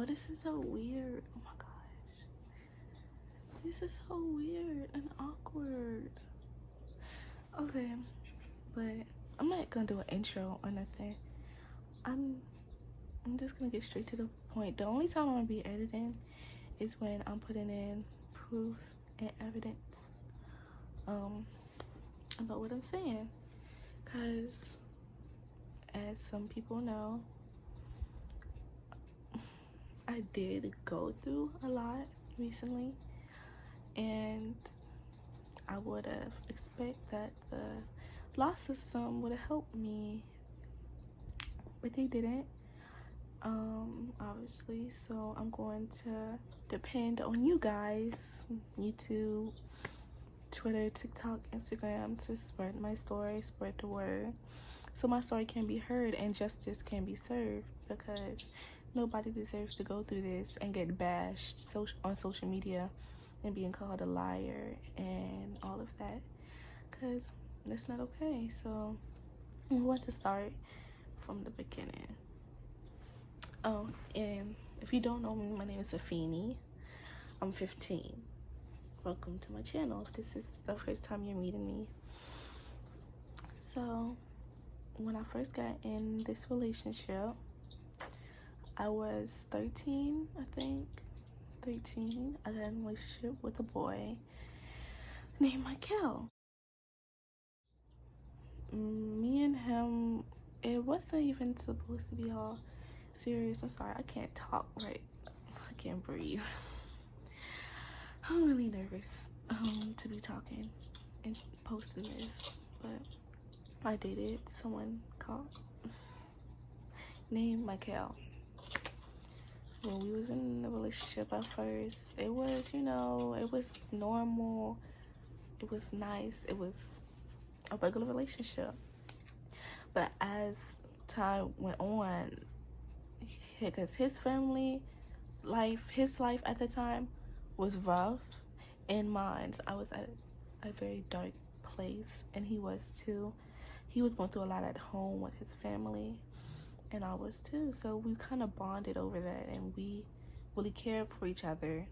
Oh, this is so weird. Oh my gosh. This is so weird and awkward. Okay, but I'm not gonna do an intro or nothing. I'm just gonna get straight to the point. The only time I'm gonna be editing is when I'm putting in proof and evidence about what I'm saying. Cause as some people know, I did go through a lot recently, and I would have expected that the law system would have helped me, but they didn't, obviously. So I'm going to depend on you guys, YouTube, Twitter, TikTok, Instagram, to spread my story, spread the word, so my story can be heard and justice can be served, because nobody deserves to go through this and get bashed on social media and being called a liar and all of that, because that's not okay. So we want to start from the beginning. Oh, and if you don't know me, my name is Afeni. I'm 15. Welcome to my channel if this is the first time you're meeting me. So when I first got in this relationship, I was 13, I think. 13. I got in a relationship with a boy named Michael. Me and him, it wasn't even supposed to be all serious. I'm sorry, I can't talk right. I can't breathe. I'm really nervous to be talking and posting this, but I dated someone called named Michael. When we was in the relationship at first, it was, it was normal, it was nice, it was a regular relationship. But as time went on, because his life at the time was rough, and mine, I was at a very dark place, and he was too. He was going through a lot at home with his family, and I was too. So we kind of bonded over that, and we really cared for each other.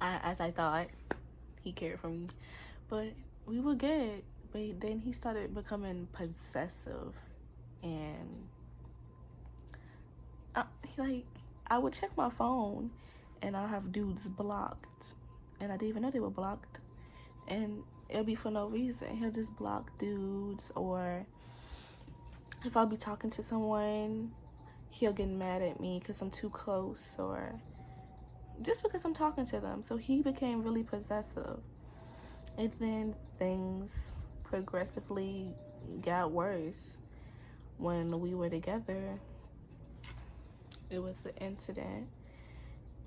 As I thought he cared for me, but we were good. But then he started becoming possessive, and I would check my phone, and I'll have dudes blocked, and I didn't even know they were blocked, and it'll be for no reason. He'll just block dudes, or if I'll be talking to someone, he'll get mad at me because I'm too close, or just because I'm talking to them. So he became really possessive, and then things progressively got worse. When we were together, it was an incident,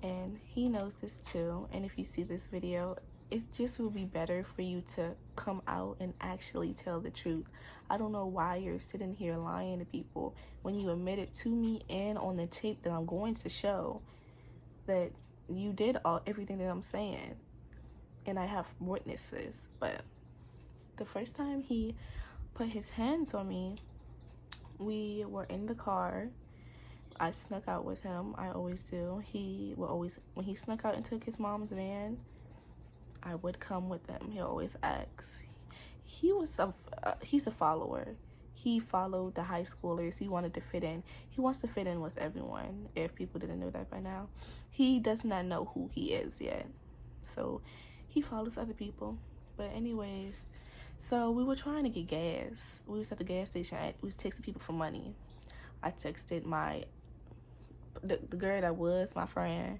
and he knows this too. And if you see this video, it just will be better for you to come out and actually tell the truth. I don't know why you're sitting here lying to people when you admitted to me and on the tape that I'm going to show that you did everything that I'm saying, and I have witnesses. But the first time he put his hands on me, we were in the car. I snuck out with him. I always do. He would always, when he snuck out and took his mom's van, I would come with him. He always asks. He's a follower. He followed the high schoolers. He wanted to fit in. He wants to fit in with everyone, if people didn't know that by now. He does not know who he is yet, so he follows other people. But anyways, so we were trying to get gas. We was at the gas station. We was texting people for money. I texted the girl that was my friend.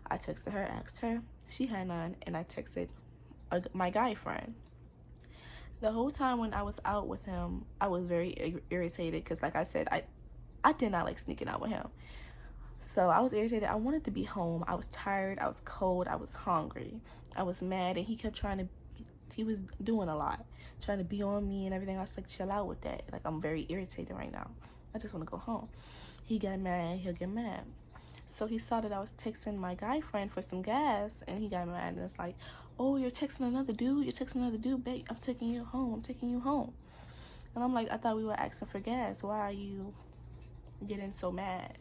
I texted her, asked her. She had none, and I texted my guy friend. The whole time when I was out with him, I was very irritated because, like I said, I did not like sneaking out with him. So I was irritated. I wanted to be home. I was tired. I was cold. I was hungry. I was mad, and he was doing a lot, trying to be on me and everything. I was like, chill out with that. Like, I'm very irritated right now. I just want to go home. He got mad. He'll get mad. So he saw that I was texting my guy friend for some gas, and he got mad, and it's like, oh, you're texting another dude? You're texting another dude? Babe, I'm taking you home. I'm taking you home. And I'm like, I thought we were asking for gas. Why are you getting so mad?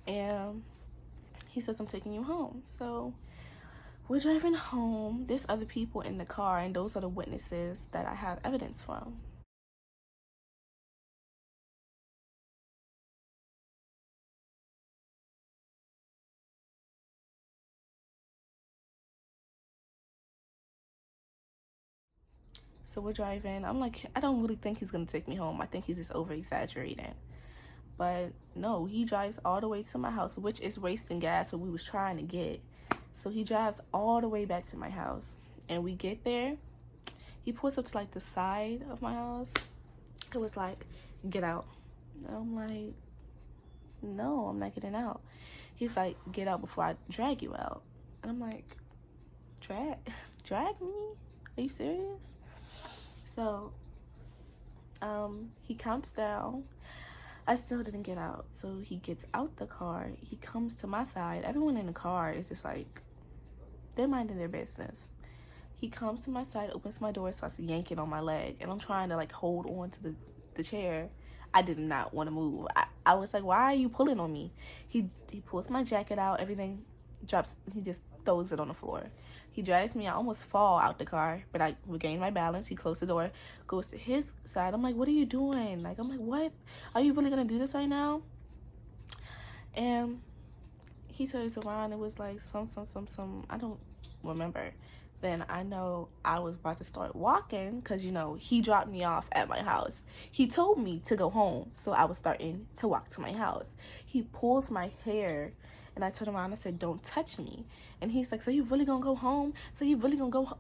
And he says, I'm taking you home. So we're driving home. There's other people in the car, and those are the witnesses that I have evidence from. So we're driving. I'm like, I don't really think he's gonna take me home. I think he's just over exaggerating. But no, he drives all the way to my house, which is wasting gas what we was trying to get. So he drives all the way back to my house, and we get there. He pulls up to like the side of my house. It was like, get out. And I'm like, no, I'm not getting out. He's like, get out before I drag you out. And I'm like, drag me? Are you serious? So he counts down. I still didn't get out. So he gets out the car. He comes to my side. Everyone in the car is just like, they're minding their business. He comes to my side, opens my door, starts yanking on my leg. And I'm trying to like hold on to the chair. I did not want to move. I was like, why are you pulling on me? He pulls my jacket out. Everything drops. He just throws it on the floor. He drags me. I almost fall out the car, but I regained my balance. He closed the door, goes to his side. I'm like, what are you doing? Like, I'm like, what? Are you really going to do this right now? And he turns around. It was like some, I don't remember. Then I know I was about to start walking because, you know, he dropped me off at my house. He told me to go home, so I was starting to walk to my house. He pulls my hair, and I turned around and I said, don't touch me. And he's like, so you really gonna go home? So you really gonna go home?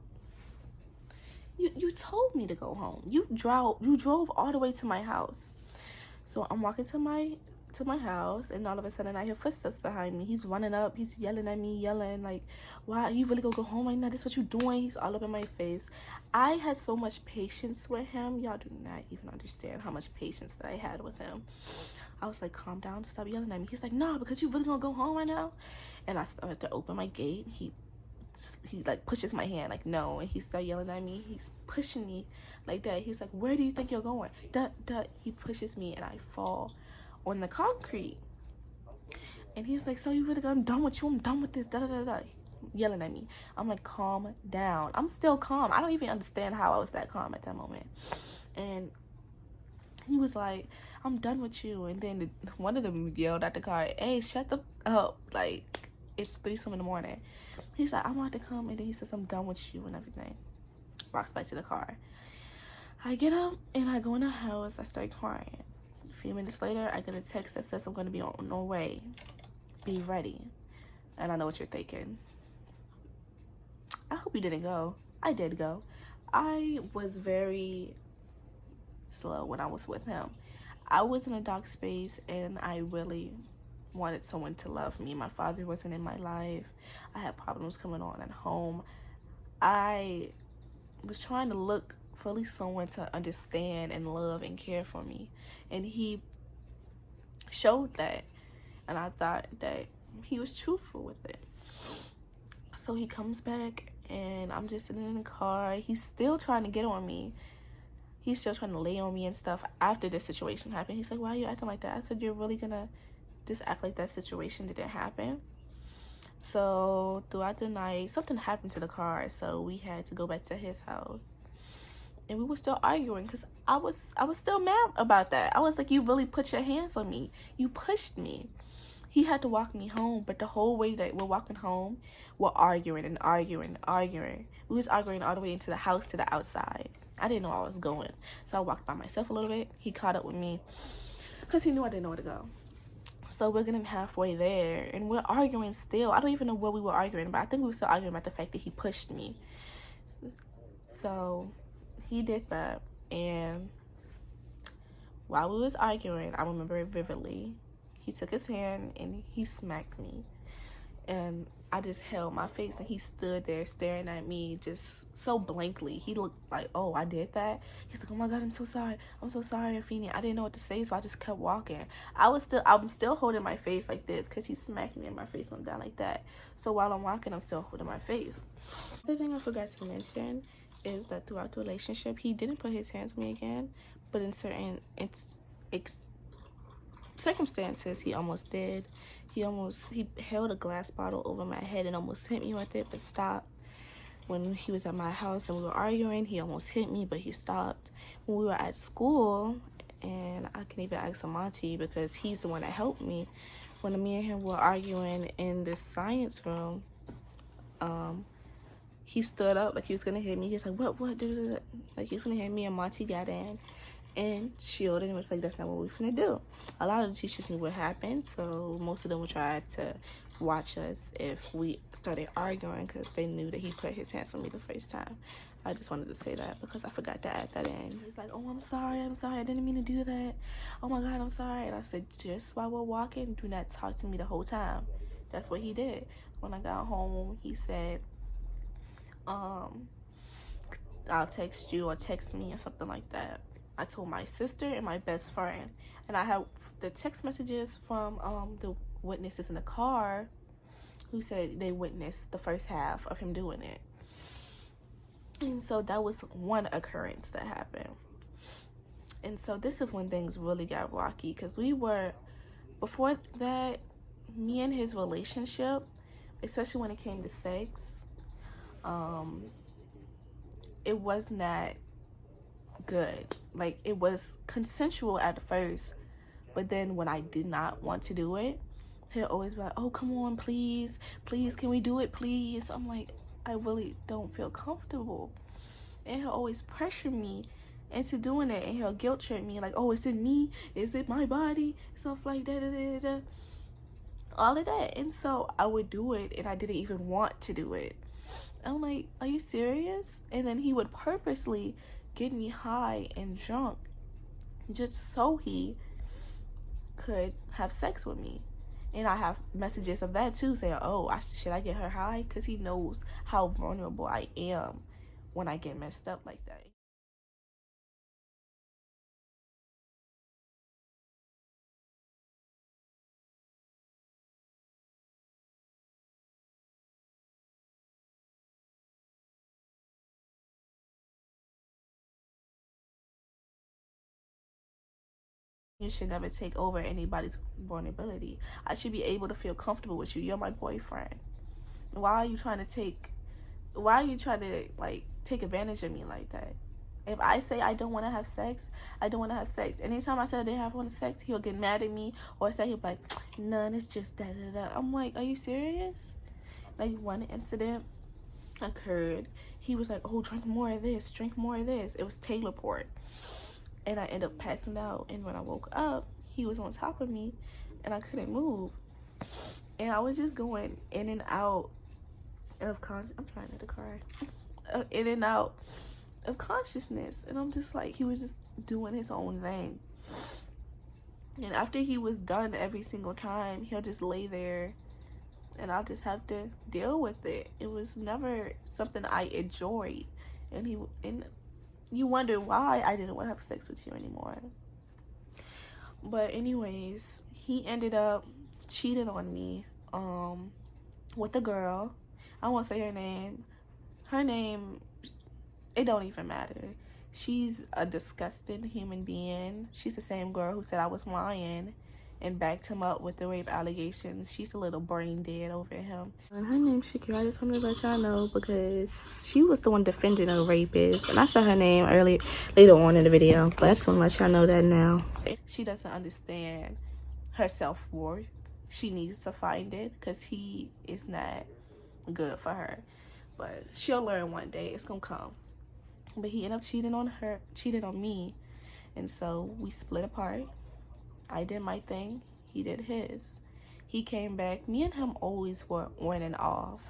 You told me to go home. You drove all the way to my house. So I'm walking to my house, and all of a sudden I hear footsteps behind me. He's running up, he's yelling at me, like, why are you really gonna go home right now? This is what you doing? He's all up in my face. I had so much patience with him. Y'all do not even understand how much patience that I had with him. I was like, calm down, stop yelling at me. He's like, no, because you really gonna go home right now? And I started to open my gate. He like pushes my hand, like, no. And he started yelling at me. He's pushing me like that. He's like, where do you think you're going? Duh. He pushes me and I fall on the concrete. And he's like, so you really I'm done with you? I'm done with this, yelling at me. I'm like, calm down. I'm still calm. I don't even understand how I was that calm at that moment. And he was like, I'm done with you. And then one of them yelled at the car, hey, shut the up. Like, it's 3-some in the morning. He's like, I'm about to come. And then he says, I'm done with you and everything. Walks back to the car. I get up and I go in the house. I start crying. A few minutes later, I get a text that says I'm going to be on my way. Be ready. And I know what you're thinking. I hope you didn't go. I did go. I was very slow when I was with him. I was in a dark space, and I really wanted someone to love me. My father wasn't in my life. I had problems coming on at home. I was trying to look for at least someone to understand and love and care for me. And he showed that. And I thought that he was truthful with it. So he comes back, and I'm just sitting in the car. He's still trying to get on me. He's still trying to lay on me and stuff after this situation happened. He's like, why are you acting like that? I said, you're really gonna just act like that situation didn't happen? So throughout the night, something happened to the car, so we had to go back to his house. And we were still arguing because I was still mad about that. I was like, you really put your hands on me. You pushed me. He had to walk me home, but the whole way that we're walking home, we're arguing. We was arguing all the way into the house to the outside. I didn't know where I was going. So I walked by myself a little bit. He caught up with me because he knew I didn't know where to go. So we're getting halfway there, and we're arguing still. I don't even know what we were arguing about. I think we were still arguing about the fact that he pushed me. So he did that, and while we was arguing, I remember it vividly. He took his hand and he smacked me, and I just held my face, and he stood there staring at me just so blankly. He looked like, oh, I did that? He's like, oh my God, I'm so sorry, Afeni. I didn't know what to say, so I just kept walking. I'm still holding my face like this because he smacked me and my face went down like that. So while I'm walking, I'm still holding my face. The thing I forgot to mention is that throughout the relationship, he didn't put his hands on me again, but in certain circumstances, he almost did. he held a glass bottle over my head and almost hit me with it, but stopped. When he was at my house and we were arguing, he almost hit me, but he stopped. When we were at school, and I can even ask Amonte because he's the one that helped me. When me and him were arguing in this science room, he stood up like he was gonna hit me. He was like, what, like he was gonna hit me, and Monty got in and shielded and was like, that's not what we're finna do. A lot of the teachers knew what happened, so most of them would try to watch us if we started arguing because they knew that he put his hands on me the first time. I just wanted to say that because I forgot to add that in. He's like, oh, I'm sorry, I didn't mean to do that. Oh my God, I'm sorry. And I said, just while we're walking, do not talk to me the whole time. That's what he did. When I got home, he said, I'll text you or text me or something like that. I told my sister and my best friend, and I have the text messages from the witnesses in the car who said they witnessed the first half of him doing it. And so that was one occurrence that happened. And so this is when things really got rocky, because before that, me and his relationship, especially when it came to sex, it was not good. Like, it was consensual at first, but then when I did not want to do it, he'll always be like, oh, come on, please, can we do it, please? I'm like, I really don't feel comfortable. And he'll always pressure me into doing it, and he'll guilt trip me like, oh, is it me? Is it my body? Stuff like that, all of that. And so I would do it, and I didn't even want to do it. I'm like, are you serious? And then he would purposely get me high and drunk just so he could have sex with me. And I have messages of that too, saying, oh, should I get her high? Because he knows how vulnerable I am when I get messed up like that. You should never take over anybody's vulnerability. I should be able to feel comfortable with you. You're my boyfriend. Why are you trying to take advantage of me like that? If I say I don't want to have sex, I don't want to have sex. Anytime I said I didn't want sex, he'll get mad at me or say he'll be like, none, it's just da-da-da. I'm like, are you serious? Like, one incident occurred. He was like, oh, drink more of this. It was Taylor Port. And I ended up passing out. And when I woke up, he was on top of me and I couldn't move. And I was just going in and out of I'm trying not to cry. In and out of consciousness. And I'm just like, he was just doing his own thing. And after he was done every single time, he'll just lay there and I'll just have to deal with it. It was never something I enjoyed. And you wonder why I didn't want to have sex with you anymore. But anyways, he ended up cheating on me with a girl. I won't say her name. Her name, it don't even matter. She's a disgusting human being. She's the same girl who said I was lying and backed him up with the rape allegations. She's a little brain dead over him. And her name's Shakira. I just wanted to let y'all know because she was the one defending a rapist. And I said her name later on in the video. But I just want to let y'all know that now. She doesn't understand her self-worth. She needs to find it because he is not good for her. But she'll learn one day. It's going to come. But he ended up cheating on me. And so we split apart. I did my thing, he did his. He came back. Me and him always were on and off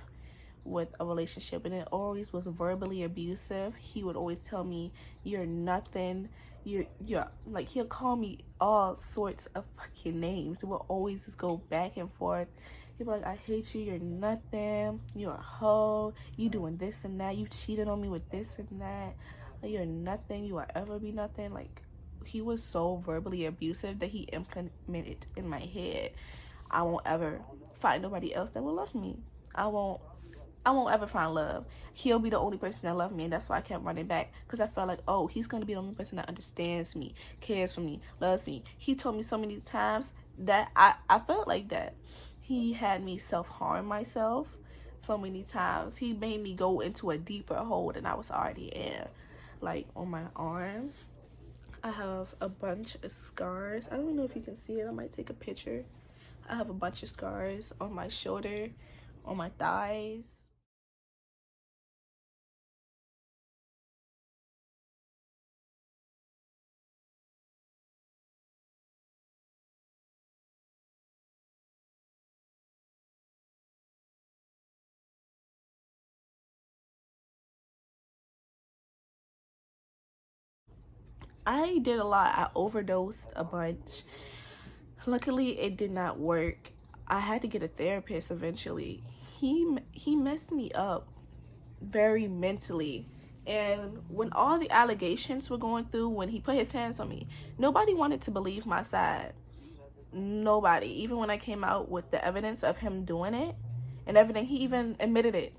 with a relationship, and it always was verbally abusive. He would always tell me, you're nothing. You're like, he'll call me all sorts of fucking names. It will always just go back and forth. He'd be like, I hate you, you're nothing, you're a hoe, you doing this and that, you cheated on me with this and that, like, you're nothing, you will ever be nothing. Like, he was so verbally abusive that he implemented in my head, I won't ever find nobody else that will love me. I won't ever find love. He'll be the only person that loves me, and that's why I kept running back, because I felt like, oh, he's going to be the only person that understands me, cares for me, loves me. He told me so many times that I felt like that. He had me self-harm myself so many times. He made me go into a deeper hole than I was already in. Like on my arm, I have a bunch of scars. I don't know if you can see it. I might take a picture. I have a bunch of scars on my shoulder, on my thighs. I did a lot. I overdosed a bunch. Luckily, it did not work. I had to get a therapist eventually. He messed me up very mentally. And when all the allegations were going through, when he put his hands on me, nobody wanted to believe my side. Nobody. Even when I came out with the evidence of him doing it and everything, he even admitted it.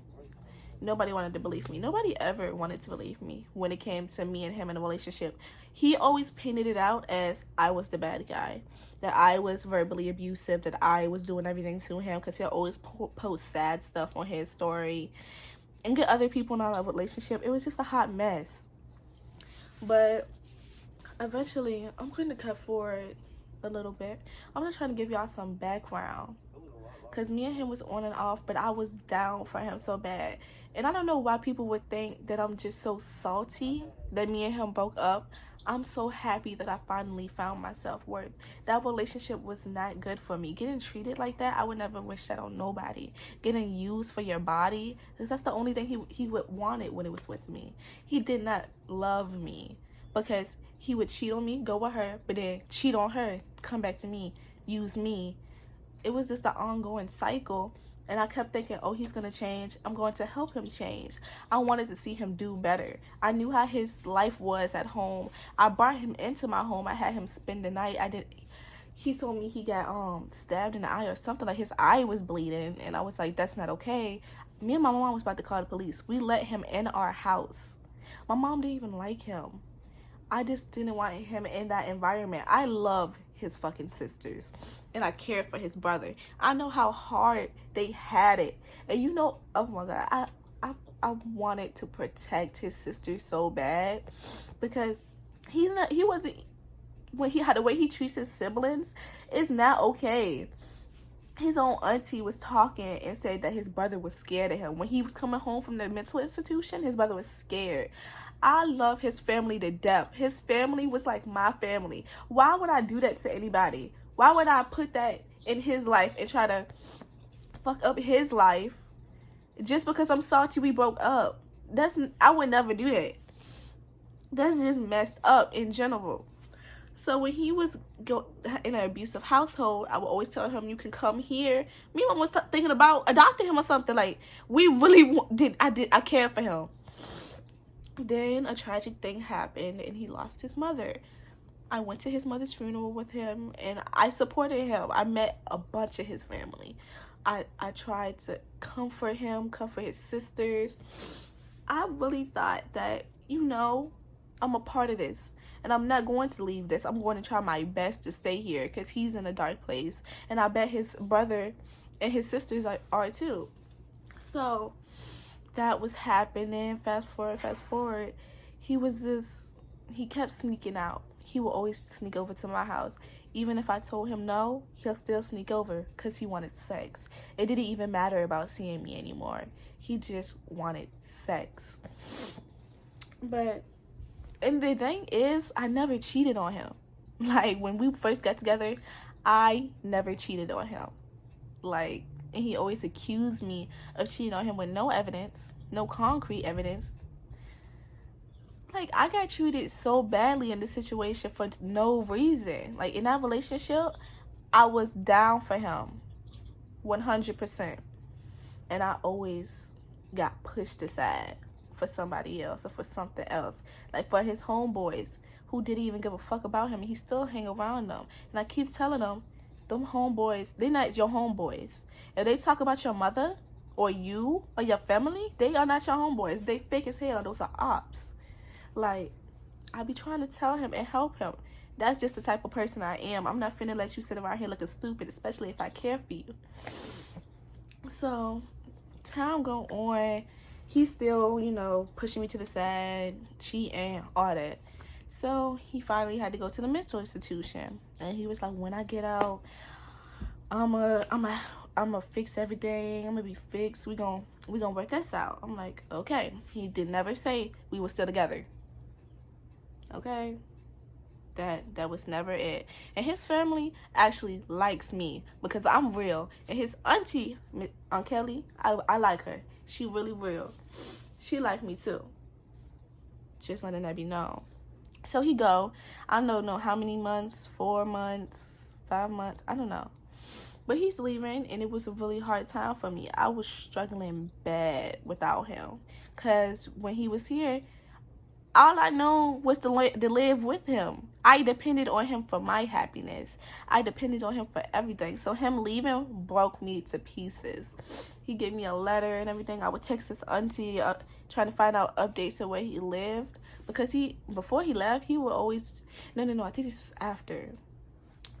Nobody wanted to believe me. Nobody ever wanted to believe me when it came to me and him in a relationship. He always painted it out as I was the bad guy, that I was verbally abusive, that I was doing everything to him, because he'll always post sad stuff on his story and get other people in our relationship. It was just a hot mess. But eventually, I'm going to cut forward a little bit. I'm just trying to give y'all some background, because me and him was on and off, but I was down for him so bad. And I don't know why people would think that I'm just so salty that me and him broke up. I'm so happy that I finally found my self-worth. That relationship was not good for me. Getting treated like that, I would never wish that on nobody. Getting used for your body, because that's the only thing he would wanted when it was with me. He did not love me, because he would cheat on me, go with her, but then cheat on her, come back to me, use me. It was just an ongoing cycle. And I kept thinking, oh, he's going to change. I'm going to help him change. I wanted to see him do better. I knew how his life was at home. I brought him into my home. I had him spend the night. He told me he got stabbed in the eye or something. Like his eye was bleeding. And I was like, that's not okay. Me and my mom was about to call the police. We let him in our house. My mom didn't even like him. I just didn't want him in that environment. I love his fucking sisters, and I cared for his brother. I know how hard they had it, and you know, oh my god, I wanted to protect his sisters so bad, because he wasn't, when he had the way he treats his siblings is not okay. His own auntie was talking and said that his brother was scared of him. When he was coming home from the mental institution, his brother was scared. I love his family to death. His family was like my family. Why would I do that to anybody? Why would I put that in his life and try to fuck up his life just because I'm salty we broke up? I would never do that. That's just messed up in general. So when he was in an abusive household, I would always tell him, you can come here. Me and mom was thinking about adopting him or something. Like, we really I cared for him. Then a tragic thing happened and he lost his mother. I went to his mother's funeral with him and I supported him. I met a bunch of his family. I tried to comfort him, comfort his sisters. I really thought that, you know, I'm a part of this and I'm not going to leave this. I'm going to try my best to stay here because he's in a dark place. And I bet his brother and his sisters are too. So that was happening. Fast forward. He kept sneaking out. He would always sneak over to my house. Even if I told him no, he'll still sneak over because he wanted sex. It didn't even matter about seeing me anymore. He just wanted sex. And the thing is, I never cheated on him. Like, when we first got together, I never cheated on him. Like, and he always accused me of cheating on him with no evidence, no concrete evidence. Like, I got treated so badly in this situation for no reason. Like, in that relationship, I was down for him 100%. And I always got pushed aside for somebody else or for something else. Like, for his homeboys who didn't even give a fuck about him, and he still hang around them. And I keep telling them, them homeboys, they're not your homeboys. If they talk about your mother or you or your family, they are not your homeboys. They fake as hell. Those are ops. Like, I be trying to tell him and help him. That's just the type of person I am. I'm not finna let you sit around here looking stupid, especially if I care for you. So, time go on. He's still, you know, pushing me to the side, cheating, all that. So, he finally had to go to the mental institution. And he was like, when I get out, I'm a fix everything. I'm gonna be fixed. We gonna work this out. I'm like, okay. He did never say we were still together. Okay. That was never it. And his family actually likes me because I'm real. And his auntie, Aunt Kelly, I like her. She really real. She like me too. Just letting that be known. So he go. I don't know how many months, 4 months, 5 months, I don't know. But he's leaving, and it was a really hard time for me. I was struggling bad without him. Because when he was here, all I know was to live with him. I depended on him for my happiness. I depended on him for everything. So him leaving broke me to pieces. He gave me a letter and everything. I would text his auntie trying to find out updates of where he lived. Because before he left, he would always... No, I think this was after.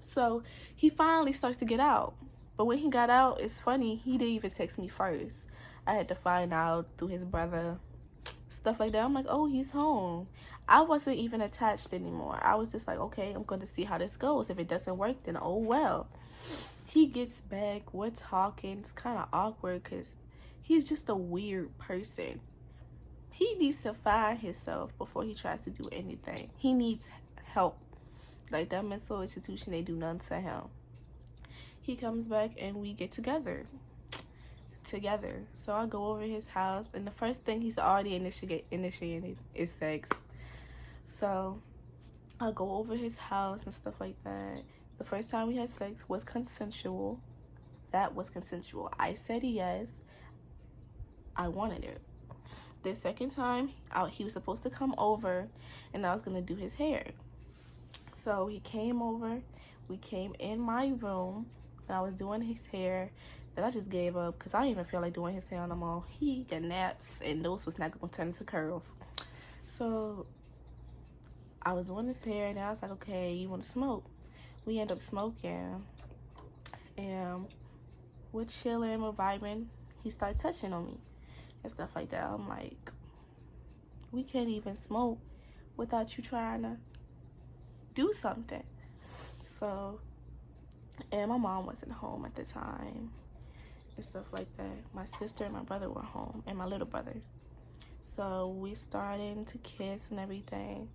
So he finally starts to get out. But when he got out, it's funny, he didn't even text me first. I had to find out through his brother. Stuff like that. I'm like, oh, he's home. I wasn't even attached anymore. I was just like, okay, I'm going to see how this goes. If it doesn't work, then oh well. He gets back. We're talking. It's kind of awkward because he's just a weird person. He needs to find himself before he tries to do anything. He needs help. Like that mental institution, they do nothing to him. He comes back and we get together. So I go over his house, and the first thing he's already initiated is sex. So I go over his house and stuff like that. The first time we had sex was consensual. That was consensual. I said yes. I wanted it. The second time, he was supposed to come over, and I was going to do his hair. So he came over. We came in my room, and I was doing his hair. Then I just gave up because I didn't even feel like doing his hair no more. He got naps, and those was not going to turn into curls. So I was doing his hair, and I was like, okay, you want to smoke? We end up smoking, and we're chilling, we're vibing. He started touching on me and stuff like that. I'm like, we can't even smoke without you trying to do something. So, and my mom wasn't home at the time and stuff like that. My sister and my brother were home, and my little brother. So we started to kiss and everything.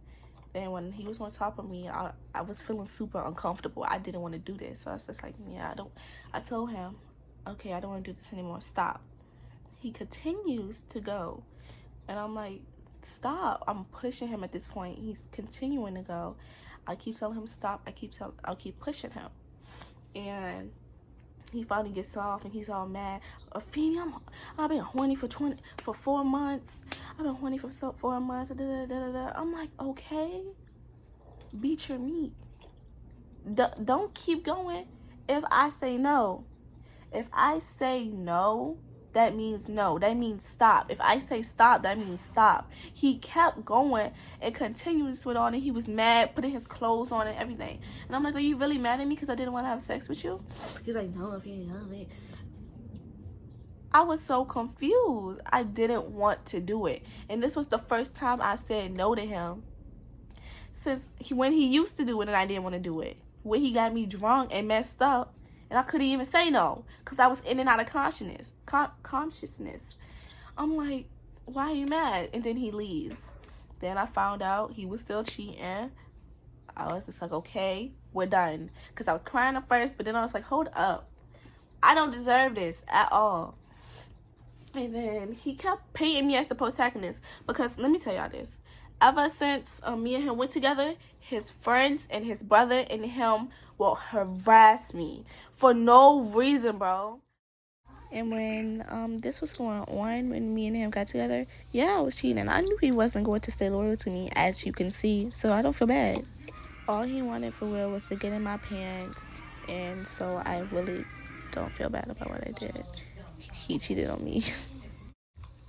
Then when he was on top of me, I was feeling super uncomfortable. I didn't want to do this. So I was just like, yeah, I told him, okay, I don't want to do this anymore. Stop. He continues to go. And I'm like, stop. I'm pushing him at this point. He's continuing to go. I keep telling him stop. I'll keep pushing him. And he finally gets off, and he's all mad. Afeni, I've been horny for 4 months. I've been horny for 4 months. I'm like, okay, beat your meat. Don't keep going if I say no. If I say no, that means no. That means stop. If I say stop, that means stop. He kept going and continued to switch on, and he was mad, putting his clothes on and everything. And I'm like, are you really mad at me because I didn't want to have sex with you? He's like, no, if you ain't love it. I was so confused. I didn't want to do it. And this was the first time I said no to him since when he used to do it and I didn't want to do it. When he got me drunk and messed up, and I couldn't even say no because I was in and out of consciousness. I'm like, why are you mad? And then he leaves. Then I found out he was still cheating. I was just like, okay, we're done. Because I was crying at first, but then I was like, hold up. I don't deserve this at all. And then he kept painting me as the protagonist. Because let me tell y'all this. Ever since me and him went together, his friends and his brother and him will harass me for no reason, bro. And when this was going on, when me and him got together, yeah, I was cheating. I knew he wasn't going to stay loyal to me, as you can see. So I don't feel bad. All he wanted for real was to get in my pants. And so I really don't feel bad about what I did. He cheated on me.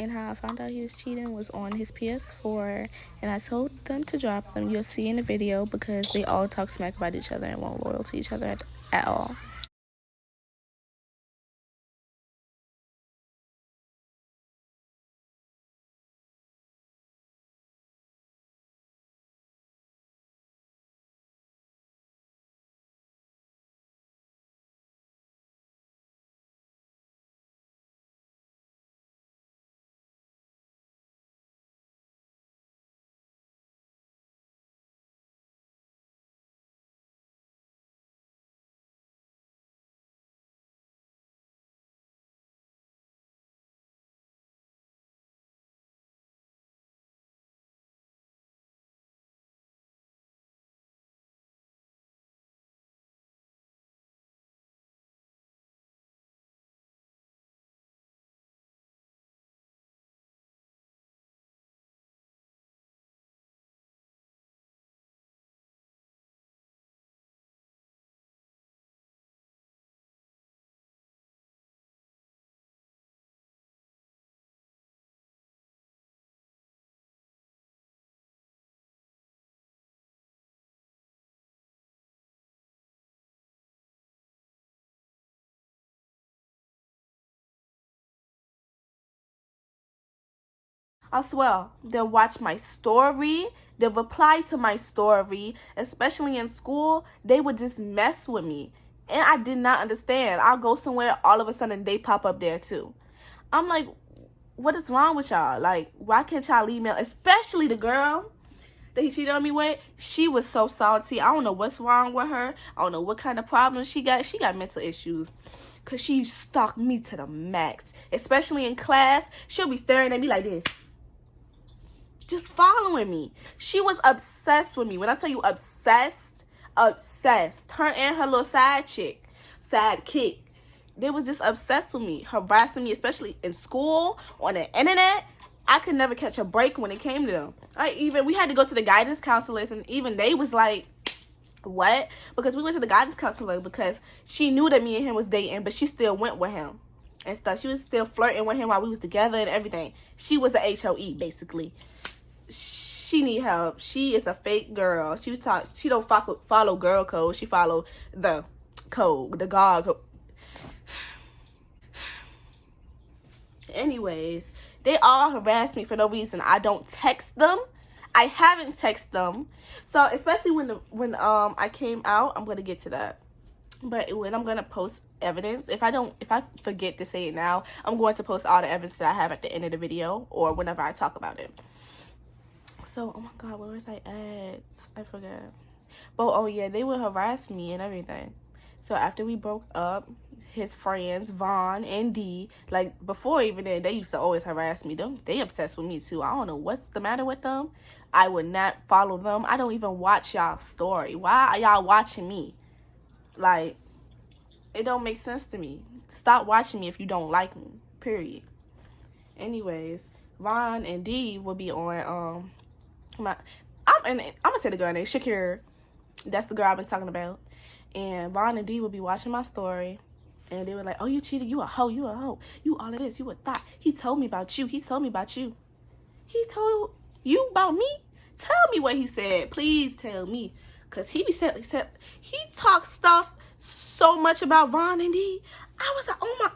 and how I found out he was cheating was on his PS4, and I told them to drop them. You'll see in the video because they all talk smack about each other and won't loyal to each other at all. I swear, they'll watch my story, they'll reply to my story, especially in school. They would just mess with me. And I did not understand. I'll go somewhere, all of a sudden they pop up there too. I'm like, what is wrong with y'all? Like, why can't y'all email? Especially the girl that he cheated on me with. She was so salty. I don't know what's wrong with her. I don't know what kind of problems she got. She got mental issues. Because she stalked me to the max. Especially in class. She'll be staring at me like this. Just following me. She was obsessed with me. When I tell you obsessed, obsessed. Her and her little sidekick, they was just obsessed with me, harassing me, especially in school, on the internet. I could never catch a break when it came to them. We had to go to the guidance counselors, and even they was like, what? Because we went to the guidance counselor because she knew that me and him was dating, but she still went with him and stuff. She was still flirting with him while we was together and everything. She was a HOE, basically. She need help. She is a fake girl. She don't follow girl code. She follow the code, the God code. Anyways, they all harass me for no reason. I don't text them. I haven't texted them. So especially when I came out, I'm gonna get to that. But when I'm gonna post evidence, if I forget to say it now, I'm going to post all the evidence that I have at the end of the video or whenever I talk about it. So, oh my God, where was I at? I forgot. But, oh yeah, they would harass me and everything. So, after we broke up, his friends, Vaughn and D, like, before even then, they used to always harass me. They obsessed with me, too. I don't know what's the matter with them. I would not follow them. I don't even watch y'all's story. Why are y'all watching me? Like, it don't make sense to me. Stop watching me if you don't like me, period. Anyways, Vaughn and D will be on, I'm gonna say the girl named Shakira. That's the girl I've been talking about. And Vaughn and D would be watching my story, and they were like, "Oh, you cheated. You a hoe. You a hoe. You all of this. You a thought. He told me about you. He told me about you. He told you about me. Tell me what he said. Please tell me, cause he talked stuff so much about Vaughn and D. I was like, oh my.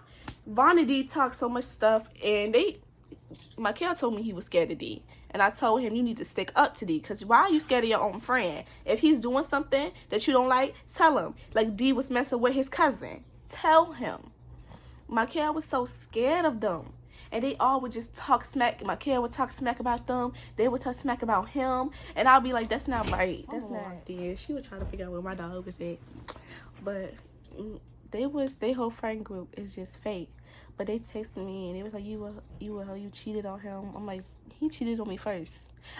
Vaughn and D talked so much stuff, and Michael told me he was scared of D. And I told him, you need to stick up to D, because why are you scared of your own friend? If he's doing something that you don't like, tell him. Like D was messing with his cousin. Tell him. Michael was so scared of them. And they all would just talk smack. Michael would talk smack about them. They would talk smack about him. And I'll be like, that's not right. That's not. Yeah, she was trying to figure out where my dog was at. But their whole friend group is just fake. But they texted me and it was like, you cheated on him. I'm like, he cheated on me first.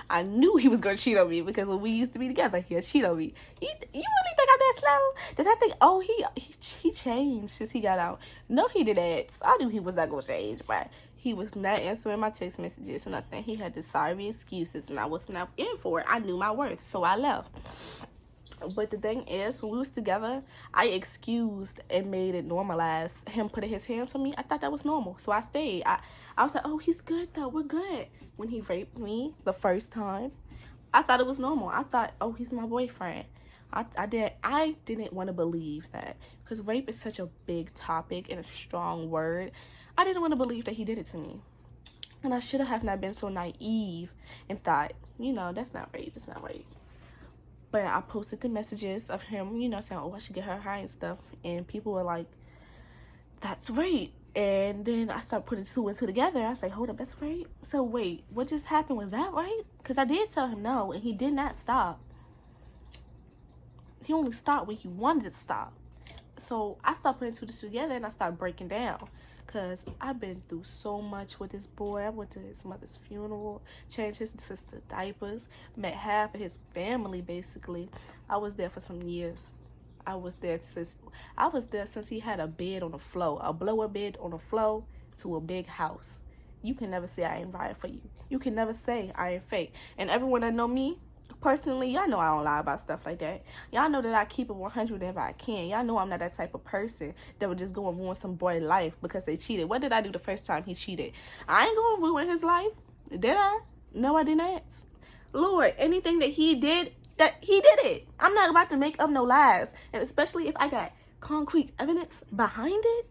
I knew he was gonna cheat on me because when we used to be together, he'll cheat on me. You really think I'm that slow? Did I think, oh, he changed since he got out? No, he didn't. I knew he was not gonna change, but he was not answering my text messages or nothing. He had the sorry excuses and I was not in for it. I knew my worth, so I left. But the thing is, when we was together, I excused and made it normalized him putting his hands on me. I thought that was normal, so I stayed. I was like, oh, he's good though, we're good. When he raped me the first time, I thought it was normal. I thought, oh, he's my boyfriend. I didn't want to believe that, because rape is such a big topic and a strong word. I didn't want to believe that he did it to me. And I should have not been so naive and thought, that's not rape, it's not rape. But I posted the messages of him, saying, oh, I should get her high and stuff. And people were like, that's rape. And then I started putting two and two together. I was like, hold up, that's rape? So wait, what just happened? Was that rape? Because I did tell him no, and he did not stop. He only stopped when he wanted to stop. So I started putting two together, and I started breaking down. Because I've been through so much with this boy. I went to his mother's funeral, changed his sister's diapers, met half of his family, basically. I was there for some years. I was there since he had a bed on the floor, a blower bed on the floor, to a big house. You can never say I ain't right for you. You can never say I ain't fake. And everyone that know me personally, y'all know I don't lie about stuff like that. Y'all know that I keep it 100 if I can. Y'all know I'm not that type of person that would just go and ruin some boy's life because they cheated. What did I do the first time he cheated? I ain't gonna ruin his life. Did I? No, I didn't. Lord, anything that he did it. I'm not about to make up no lies. And especially if I got concrete evidence behind it,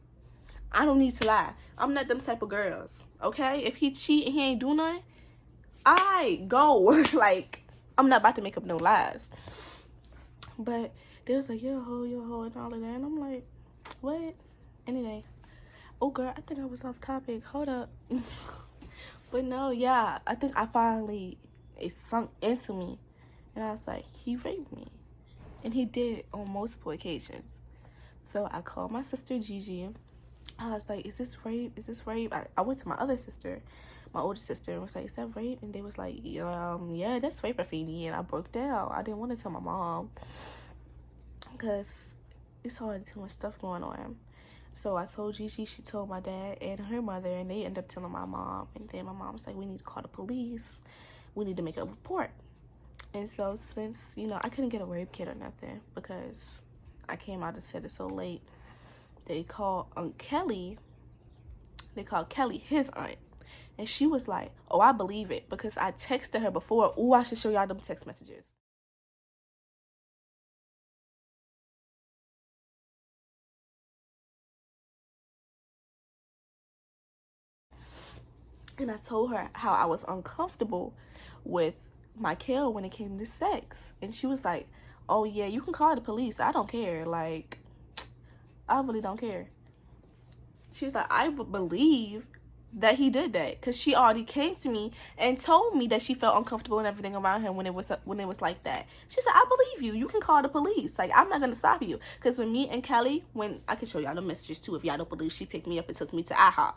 I don't need to lie. I'm not them type of girls, okay? If he cheat and he ain't do nothing, I go. Like, I'm not about to make up no lies. But they was like, you're a hoe, and all of that. And I'm like, what? Anyway. Oh, girl, I think I was off topic. Hold up. But no, yeah. I think it sunk into me. And I was like, he raped me. And he did on multiple occasions. So I called my sister, Gigi. I was like, is this rape? Is this rape? I went to my other sister, my older sister, and was like, is that rape? And they was like, yeah, that's rape, Afeni. And I broke down. I didn't want to tell my mom because it's all too much stuff going on. So I told Gigi, she told my dad and her mother, and they ended up telling my mom. And then my mom was like, we need to call the police. We need to make a report. And so since, I couldn't get a rape kit or nothing because I came out and said it so late, they called Aunt Kelly. They called Kelly his aunt. And she was like, oh, I believe it because I texted her before. Oh, I should show y'all them text messages. And I told her how I was uncomfortable with Michael when it came to sex. And she was like, oh, yeah, you can call the police. I don't care. Like, I really don't care. She's like, I believe that he did that because she already came to me and told me that she felt uncomfortable and everything around him when it was like that. She said, I believe you. You can call the police. Like, I'm not going to stop you. Because when me and Kelly, when I can show y'all the messages too if y'all don't believe, she picked me up and took me to IHOP.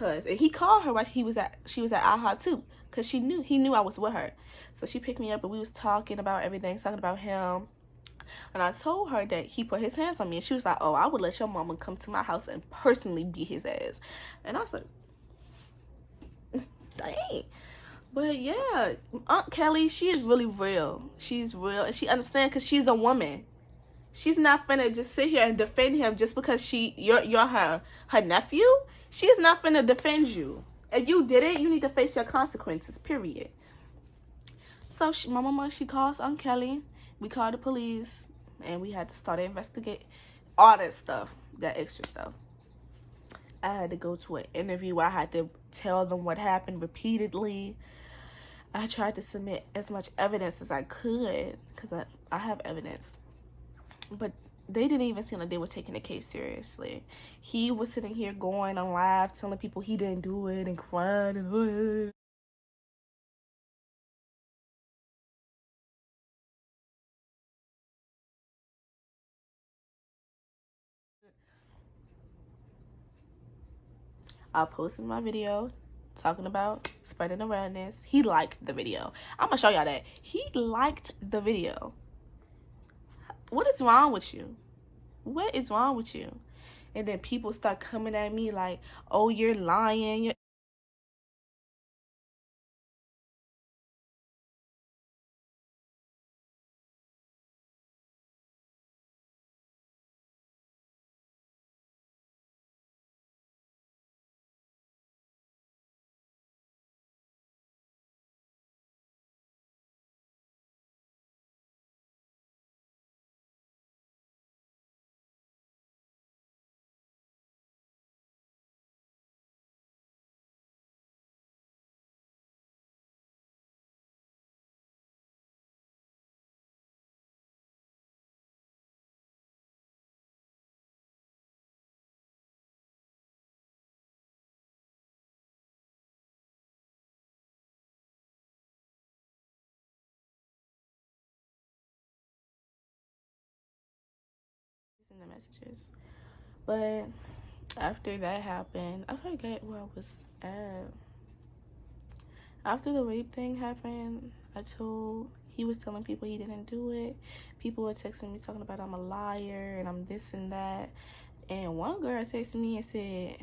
And he called her while she was at IHOP too, because he knew I was with her. So she picked me up and we was talking about everything, talking about him. And I told her that he put his hands on me, and she was like, oh, I would let your mama come to my house and personally beat his ass. And I was like, dang. But yeah, Aunt Kelly, she is really real. She's real, and she understands because she's a woman. She's not finna just sit here and defend him just because you're her nephew. She's not finna defend you. If you did it, you need to face your consequences, period. So my mama, she calls Aunt Kelly. We called the police, and we had to start to investigate all that stuff, that extra stuff. I had to go to an interview where I had to tell them what happened repeatedly. I tried to submit as much evidence as I could because I have evidence. But they didn't even seem like they were taking the case seriously. He was sitting here going on live telling people he didn't do it and crying and I posted my video talking about spreading awareness. He liked the video. I'm gonna show y'all that. He liked the video. What is wrong with you? What is wrong with you? And then people start coming at me like, oh, you're lying. in the messages. But after that happened, I forget where I was at. After the rape thing happened, he was telling people he didn't do it. People were texting me talking about I'm a liar and I'm this and that. And one girl texted me and said,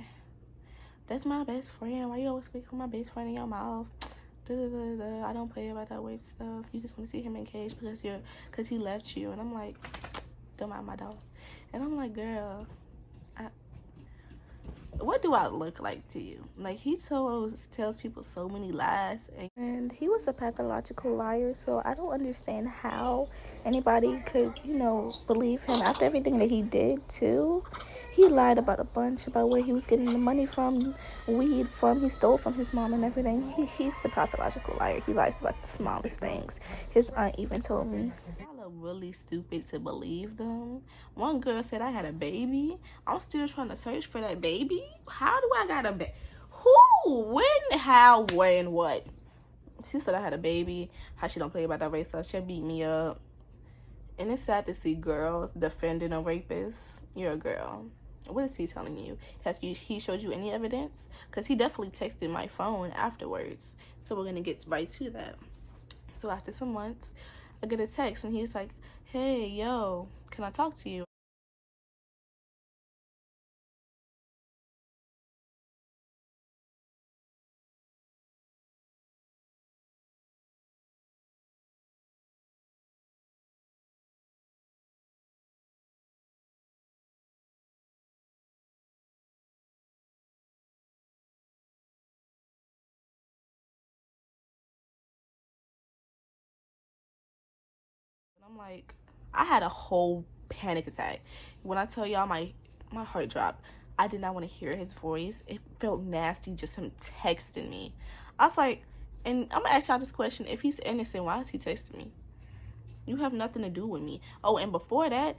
"That's my best friend. Why you always speak on my best friend in your mouth? I don't play about that weird stuff. You just want to see him engaged because he left you." And I'm like, "Don't mind my dog." And I'm like, "Girl, what do I look like to you?" Like, he tells people so many lies, and he was a pathological liar. So I don't understand how anybody could, believe him after everything that he did too. He lied about a bunch about where he was getting the money from, weed from. He stole from his mom and everything. He's a pathological liar. He lies about the smallest things. His aunt even told me. Y'all are really stupid to believe them. One girl said I had a baby. I'm still trying to search for that baby. How do I got a baby? Who? When? How? When? What? She said I had a baby. How she don't play about that race stuff. She'll beat me up. And it's sad to see girls defending a rapist. You're a girl. What is he telling you? He showed you any evidence? Because he definitely texted my phone afterwards. So we're going to get right to that. So after some months, I get a text and he's like, "Hey, yo, can I talk to you?" And I'm like, I had a whole panic attack. When I tell y'all my heart dropped, I did not want to hear his voice. It felt nasty just him texting me. I was like, and I'm gonna ask y'all this question: if he's innocent, why is he texting me? You have nothing to do with me. Oh, and before that,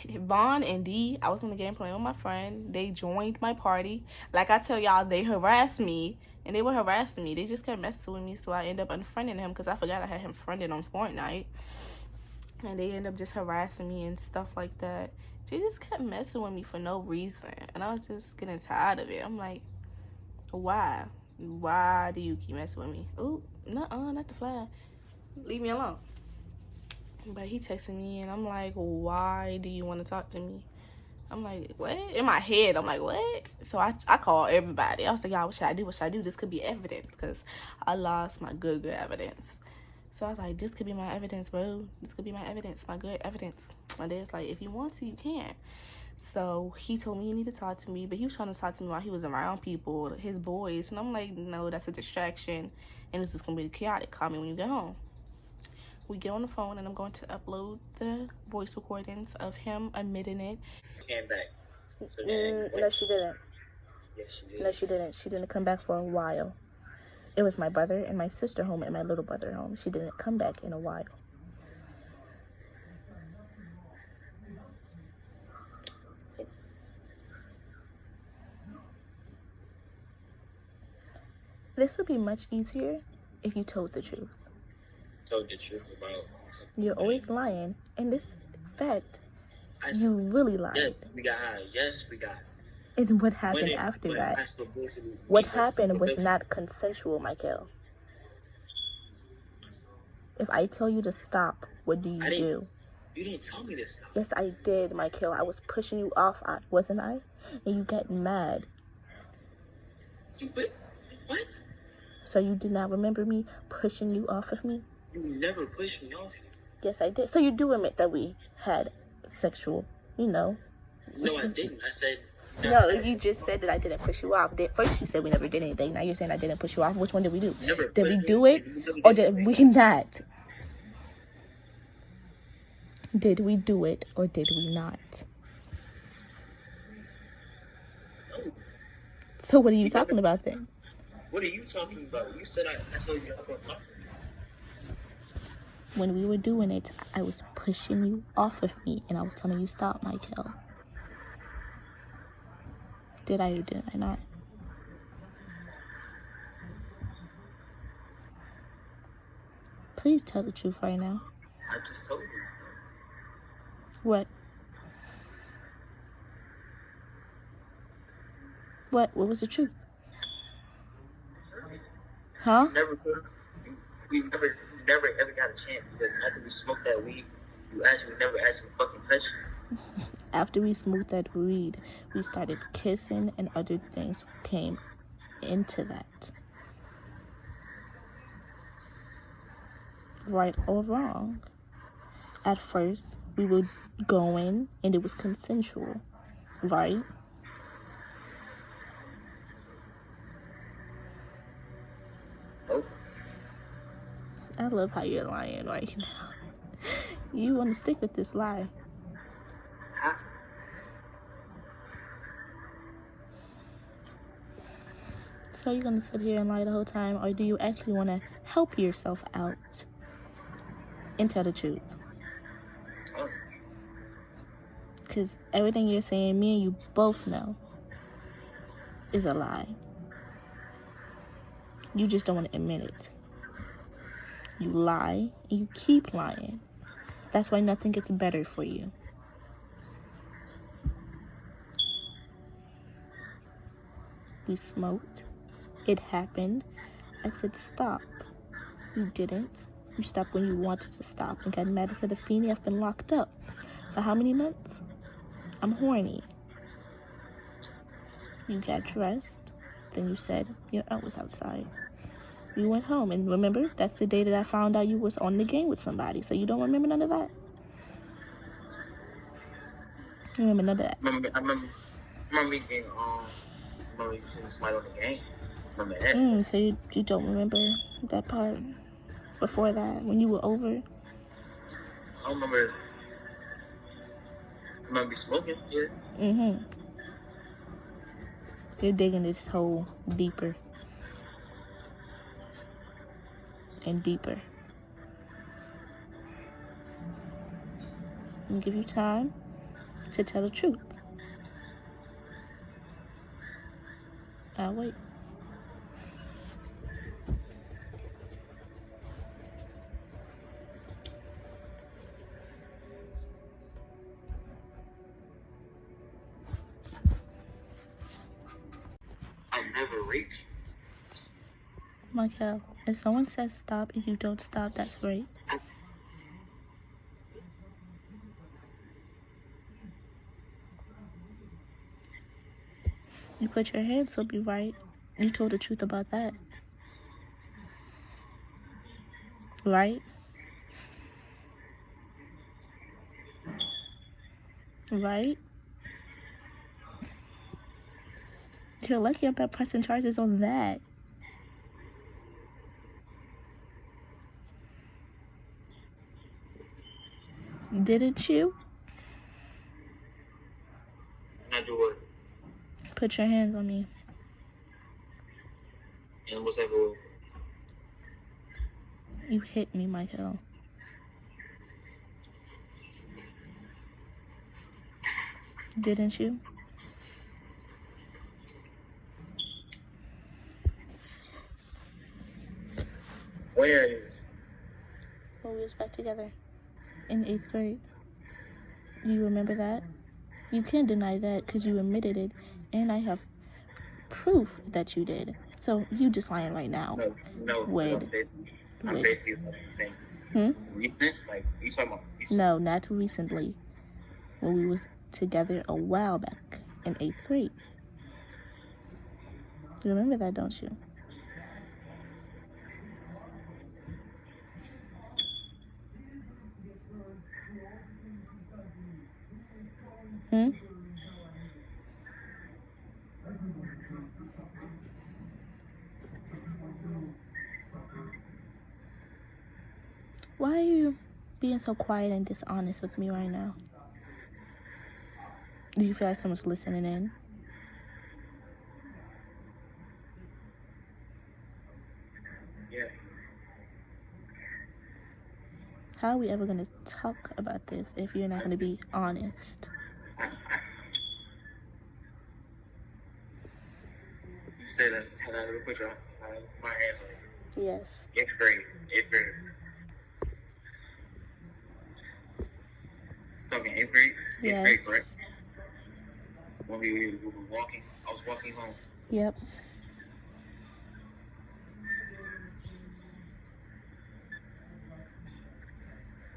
Vaughn and Dee, I was on the game playing with my friend. They joined my party. Like I tell y'all, they harassed me. And they were harassing me. They just kept messing with me, so I ended up unfriending him because I forgot I had him friended on Fortnite. And they end up just harassing me and stuff like that. They just kept messing with me for no reason. And I was just getting tired of it. I'm like, why? Why do you keep messing with me? Ooh, nuh-uh, not the flag. Leave me alone. But he texted me and I'm like, why do you want to talk to me? I'm like, what? In my head, I'm like, what? So I called everybody. I was like, y'all, what should I do? What should I do? This could be evidence because I lost my good evidence. So I was like, this could be my evidence, bro. This could be my evidence, my good evidence. And they was like, if you want to, you can. So he told me he needed to talk to me, but he was trying to talk to me while he was around people, his boys. And I'm like, no, that's a distraction. And this is going to be chaotic. Call me when you get home. We get on the phone and I'm going to upload the voice recordings of him admitting it. Came back. So no, she didn't. Yes, she did. No, she didn't. She didn't come back for a while. It was my brother and my sister home and my little brother home. She didn't come back in a while. This would be much easier if you told the truth. Told the truth about something. You're always lying. And this fact, you really lied. Yes, we got high. Yes, we got. And what happened after that? What happened was not consensual, Michael. If I tell you to stop, what do you do? You didn't tell me to stop. Yes, I did, Michael. I was pushing you off, wasn't I? And you got mad. But what? So you did not remember me pushing you off of me? You never pushed me off you. Yes, I did. So you do admit that we had sexual, No, I didn't. I said... No, you just said that I didn't push you off. First you said we never did anything. Now you're saying I didn't push you off. Which one did we do? Did we do it or did we not? Did we do it or did we not? No. So what are you talking about then? What are you talking about? You said I told you not to talk. When we were doing it, I was pushing you off of me and I was telling you stop, Michael. Did I or did I not? Please tell the truth right now. I just told you. What? What was the truth? Huh? We never ever got a chance because after we smoked that weed, you actually never actually fucking touched me. After we smoked that weed, we started kissing and other things came into that. Right or wrong. At first, we were going and it was consensual, right? Nope. I love how you're lying right now. You want to stick with this lie. Huh? So you're going to sit here and lie the whole time, or do you actually want to help yourself out and tell the truth? Oh. Because everything you're saying, me and you both know, is a lie. You just don't want to admit it. You lie and you keep lying. That's why nothing gets better for you. We smoked. It happened. I said stop. You didn't. You stopped when you wanted to stop and got mad and said, Afeni, I've been locked up. For how many months? I'm horny. You got dressed. Then you said your aunt was outside. You went home, and remember, that's the day that I found out you was on the game with somebody. So you don't remember none of that? You remember none of that? I remember me being remember you seeing somebody on the game. Remember that? So you don't remember that part before that when you were over? I remember me smoking. Yeah. You're digging this hole deeper and deeper. I'm gonna give you time to tell the truth. I'll wait. I never raped you. Michael, if someone says stop and you don't stop, that's rape. You put your hands up, you right? You told the truth about that. Right? Right? You're lucky I'm not pressing charges on that. Didn't you? Not do what? Put your hands on me. And what's that for? You hit me, Michael. Didn't you? Where is? When we was back together in 8th grade. Do you remember that? You can't deny that because you admitted it, and I have proof that you did. So you just lying right now. No. I'm basically saying. Recent? Like, you talking about recent? No, not recently. When we was together a while back in 8th grade. You remember that, don't you? Why are you being so quiet and dishonest with me right now? Do you feel like someone's listening in? Yeah. How are we ever going to talk about this if you're not going to be honest? You said that had I ever put my hands on you? Yes. 8th grade. Talking 8th grade? 8th grade, correct? When we were walking. I was walking home. Yep.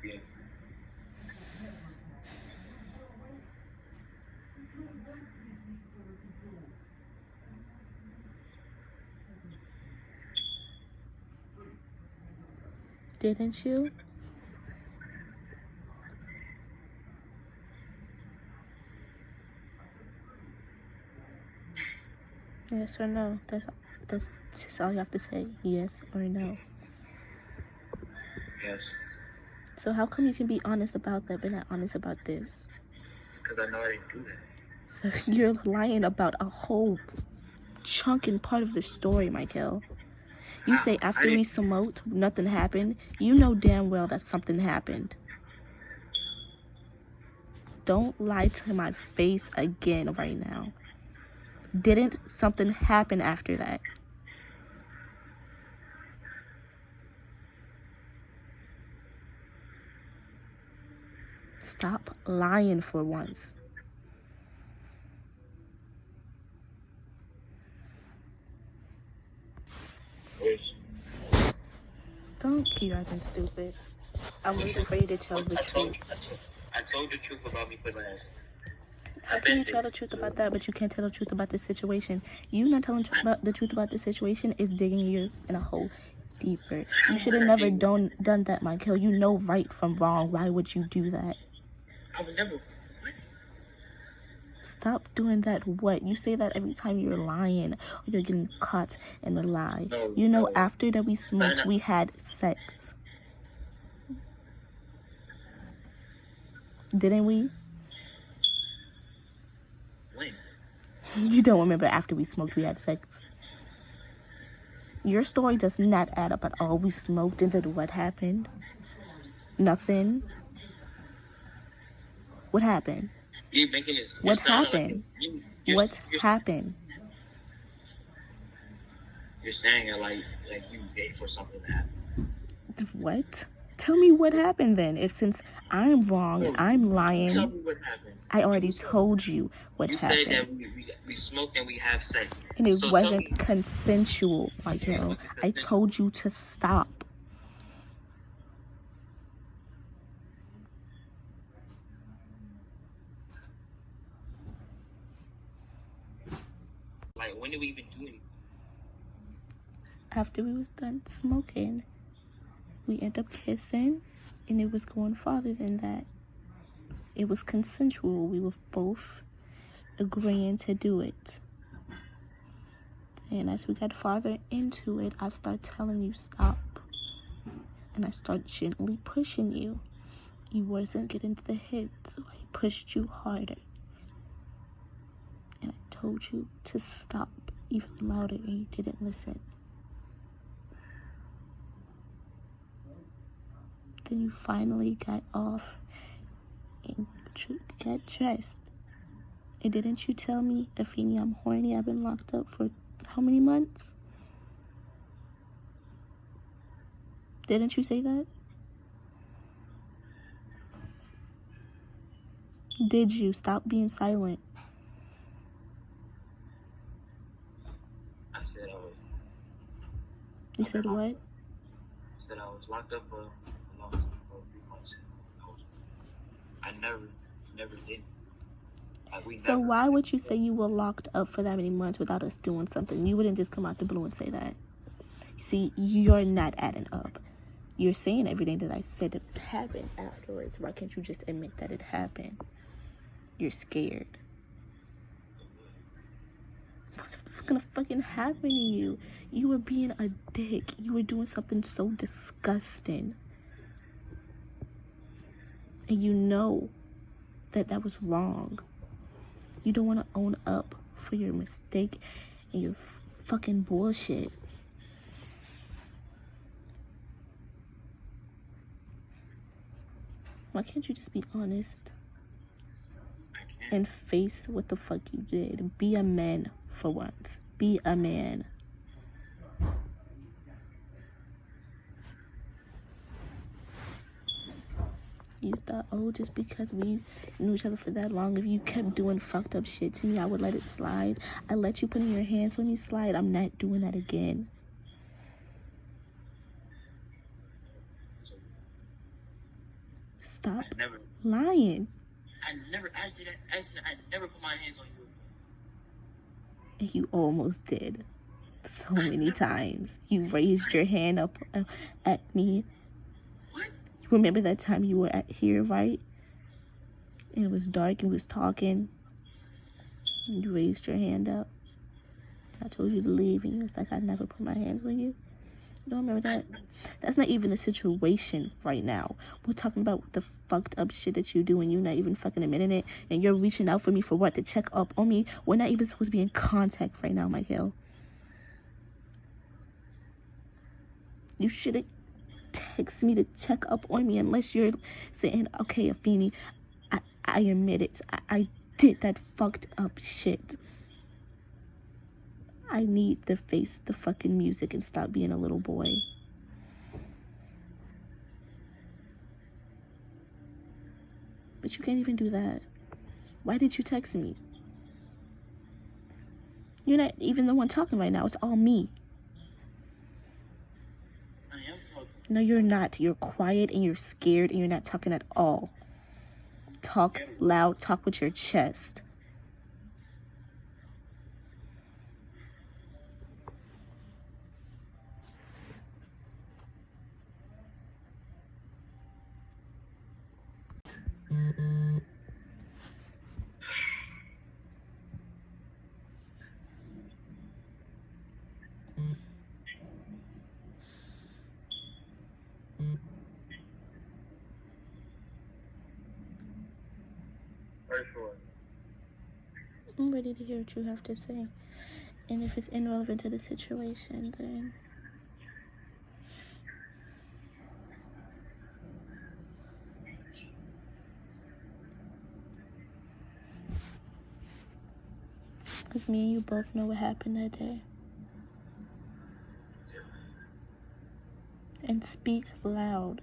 Yeah. Didn't you? Yes or no? That's just all you have to say. Yes or no. Yes. So how come you can be honest about that but not honest about this? Because I know I didn't do that. So you're lying about a whole chunk and part of the story, Michael. You say after we smoked, nothing happened. You know damn well that something happened. Don't lie to my face again right now. Didn't something happen after that? Stop lying for once. Don't keep acting stupid. I'm waiting for you to tell the truth. I told the truth about me putting my ass. How can you tell the truth about that, but you can't tell the truth about this situation? You not telling the truth about this situation is digging you in a hole deeper. You should have never done that, Michael. You know right from wrong. Why would you do that? I would never. Stop doing that. What? You say that every time you're lying or you're getting caught in a lie. No, you know, no. After that we smoked, we had sex. Didn't we? When? You don't remember after we smoked, we had sex? Your story does not add up at all. We smoked and then what happened? Nothing. What happened? You're making it. What happened? What happened? You're saying it like you wait for something to happen. What? Tell me what happened then. If since I'm wrong, I'm lying. Tell me what happened. I already told you what happened. You said that we smoked and we have sex. And it wasn't consensual, Michael. I told you to stop. Like, when did we even do it? After we was done smoking, we ended up kissing, and it was going farther than that. It was consensual. We were both agreeing to do it. And as we got farther into it, I started telling you stop. And I started gently pushing you. You wasn't getting to the hit, so I pushed you harder. And I told you to stop even louder, and you didn't listen. Then you finally got off and got dressed. And didn't you tell me, Afeni, I'm horny, I've been locked up for how many months? Didn't you say that? Did you? Stop being silent. I said I was. You said what? I said I was locked up for a long time, for 3 months. I never did. So why would you say you were locked up for that many months without us doing something? You wouldn't just come out the blue and say that. See, you're not adding up. You're saying everything that I said happened afterwards. Why can't you just admit that it happened? You're scared. What's gonna fucking happen to you? You were being a dick. You were doing something so disgusting. And you know that was wrong. You don't want to own up for your mistake and your fucking bullshit. Why can't you just be honest and face what the fuck you did? Be a man for once. Be a man. You thought, oh, just because we knew each other for that long, if you kept doing fucked up shit to me, I would let it slide. I let you put in your hands when you slide. I'm not doing that again. Stop lying. I never put my hands on you. And you almost did. So many times. You raised your hand up at me. What? You remember that time you were here, right? And it was dark and we was talking. And you raised your hand up. I told you to leave and you was like, I never put my hands on you. You don't remember that? That's not even a situation right now. We're talking about the fucked up shit that you do and you're not even fucking admitting it. And you're reaching out for me for what? To check up on me? We're not even supposed to be in contact right now, Michael. You shouldn't text me to check up on me unless you're saying, okay, Afeni, I admit it. I did that fucked up shit. I need to face the fucking music and stop being a little boy. But you can't even do that. Why did you text me? You're not even the one talking right now. It's all me. I am talking. No, you're not. You're quiet and you're scared and you're not talking at all. Talk loud. Talk with your chest. For sure. I'm ready to hear what you have to say. And if it's irrelevant to the situation, then... Because me and you both know what happened that day. And speak loud.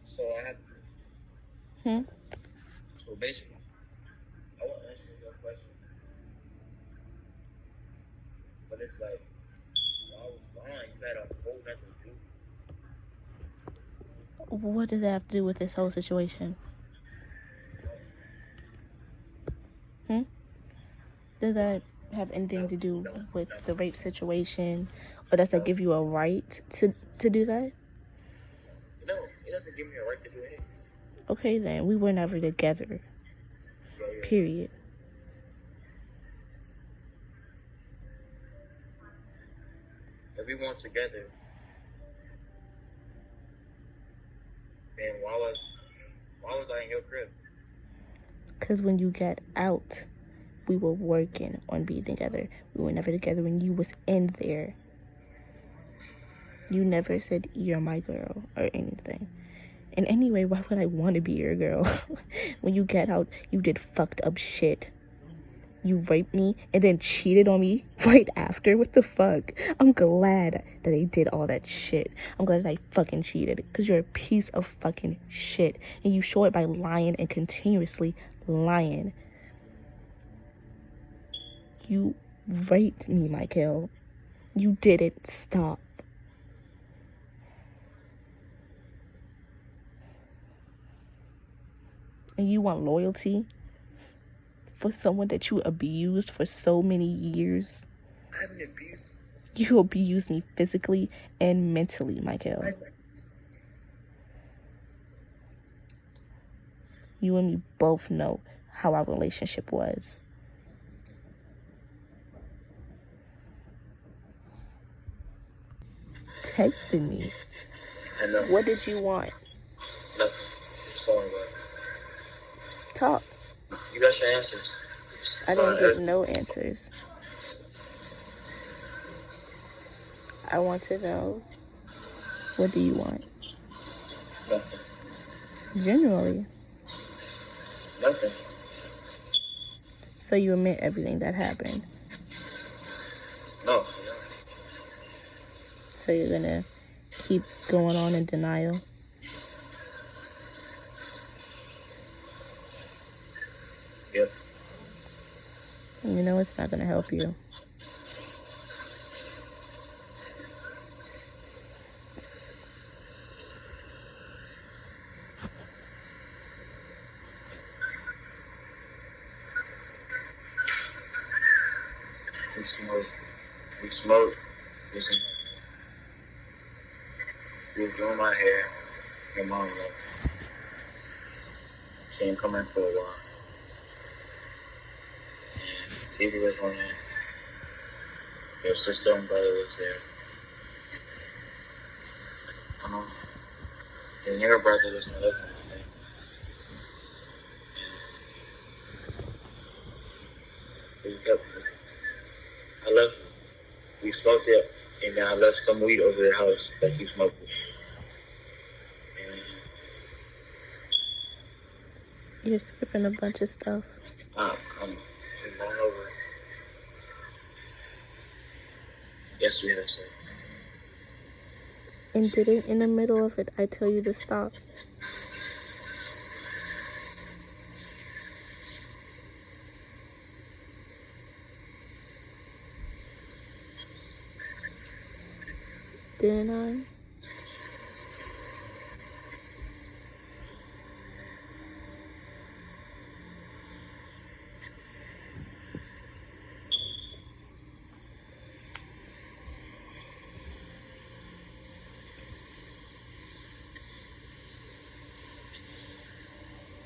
So I have. So basically, I want to answer your question, but it's like, I was lying. You had a whole nother view. What does that have to do with this whole situation? Does that have anything to do with the rape situation? Or does that give you a right to do that? No, it doesn't give me a right to do anything. Okay then, we were never together. Period. If we weren't together, then why was I in your crib? Because when you got out, we were working on being together. We were never together when you was in there. You never said you're my girl or anything. And anyway, why would I want to be your girl? When you get out, you did fucked up shit. You raped me and then cheated on me right after. What the fuck? I'm glad that I did all that shit. I'm glad that I fucking cheated. Because you're a piece of fucking shit. And you show it by lying and continuously lying. You raped me, Michael. You didn't stop. And you want loyalty for someone that you abused for so many years? I haven't abused you. You abused me physically and mentally, Michael. You and me both know how our relationship was. Texted me. I know. What did you want? Nothing. Sorry, man. talk. You got your answers. I didn't get no answers. I want to know, what do you want? Nothing. Generally. Nothing. So you admit everything that happened. No. So you're gonna keep going on in denial. Yep. You know it's not gonna help you. We smoked. We smoked. We was doing my hair. Your mom left. She didn't come in for a while. And TV was on there. Your sister and brother was there. Your younger brother was not looking at me. I left. We smoked it, and then I left some weed over the house that you smoked it. You're skipping a bunch of stuff. I'm just going over it. Yes, we had sex. And didn't in the middle of it I tell you to stop? Didn't I?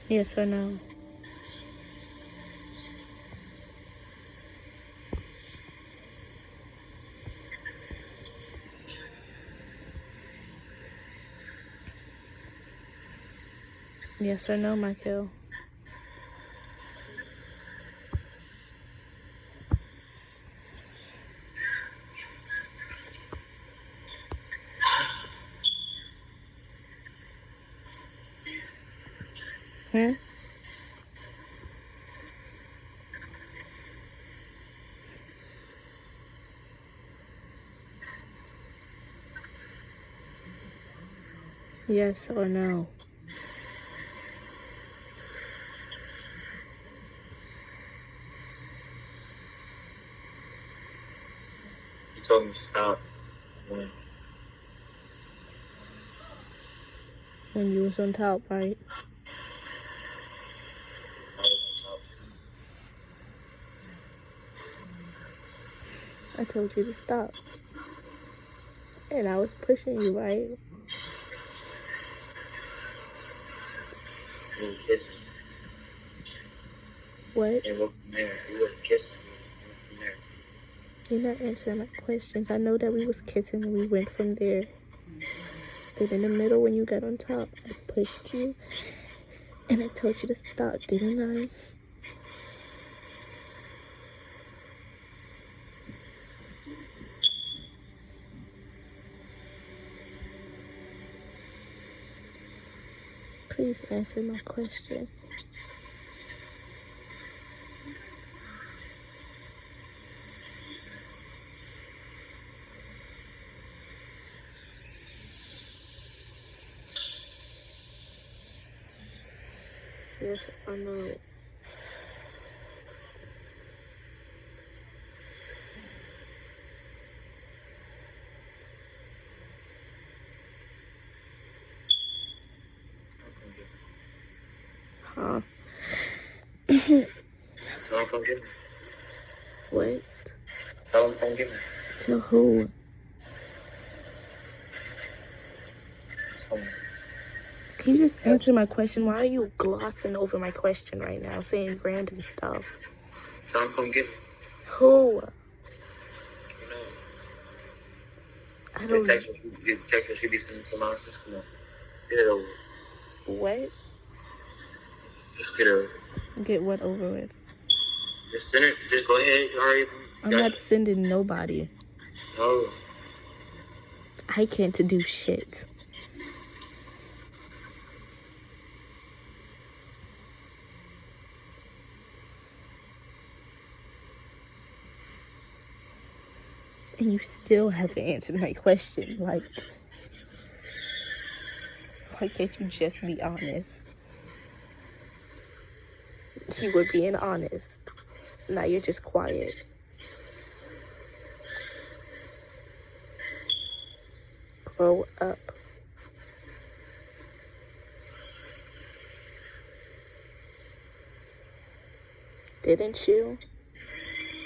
Yes or no? Yes or no, Michael? Hmm? Yes or no? You told me to stop. When you was on top, right? I was on top. I told you to stop. And I was pushing you, right? We were kissing. What? And we were kissing. We went from there. You're not answering my questions. I know that we was kissing and we went from there. Then in the middle when you got on top, I pushed you and I told you to stop, didn't I? Please answer my question. Yes or no? Huh? Tell him come get me. What? Tell him come get me. To who? Can you just answer my question? Why are you glossing over my question right now, saying random stuff? Tell him come get me. Who? You know. I Your don't. text should be sending to mine. Just come on. Get it over. What? Just get it over. Get what over with? Just send it. Just go ahead. You already. I'm not sending nobody. No. I can't do shit. And you still haven't answered my question. Like, why can't you just be honest? You were being honest. Now you're just quiet. Grow up. Didn't you?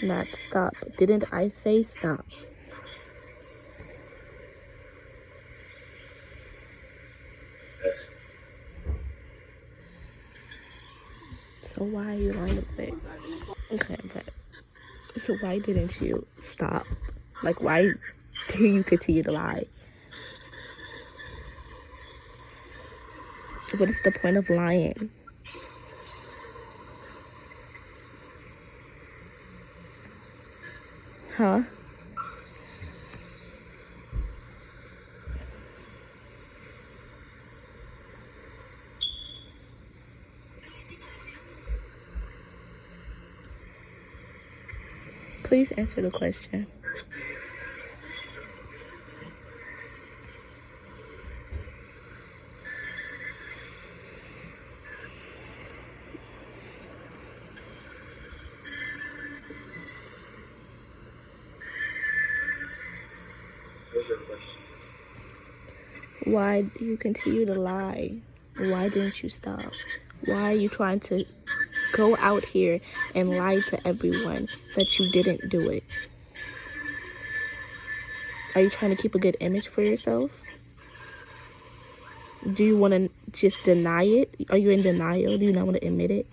Not stop. Didn't I say stop? Yes. So why are you lying about it? Okay, but so why didn't you stop? Like, why do you continue to lie? What is the point of lying? Huh? Please answer the question. What's your question? Why do you continue to lie? Why didn't you stop? Why are you trying to go out here and lie to everyone that you didn't do it? Are you trying to keep a good image for yourself? Do you want to just deny it? Are you in denial? Do you not want to admit it?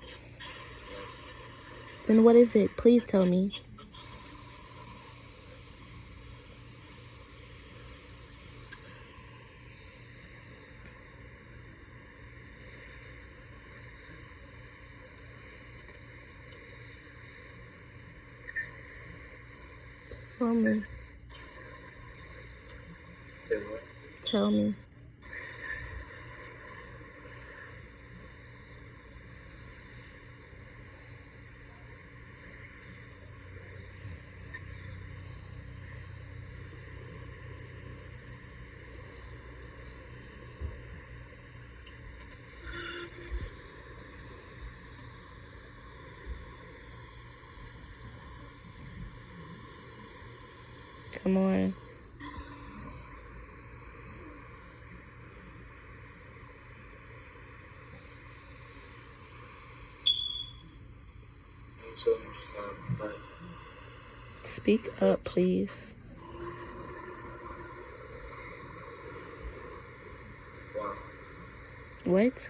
Then what is it? Please tell me. Tell me. Say what? Tell me. Come on. So you start, but Speak up, please. why? What?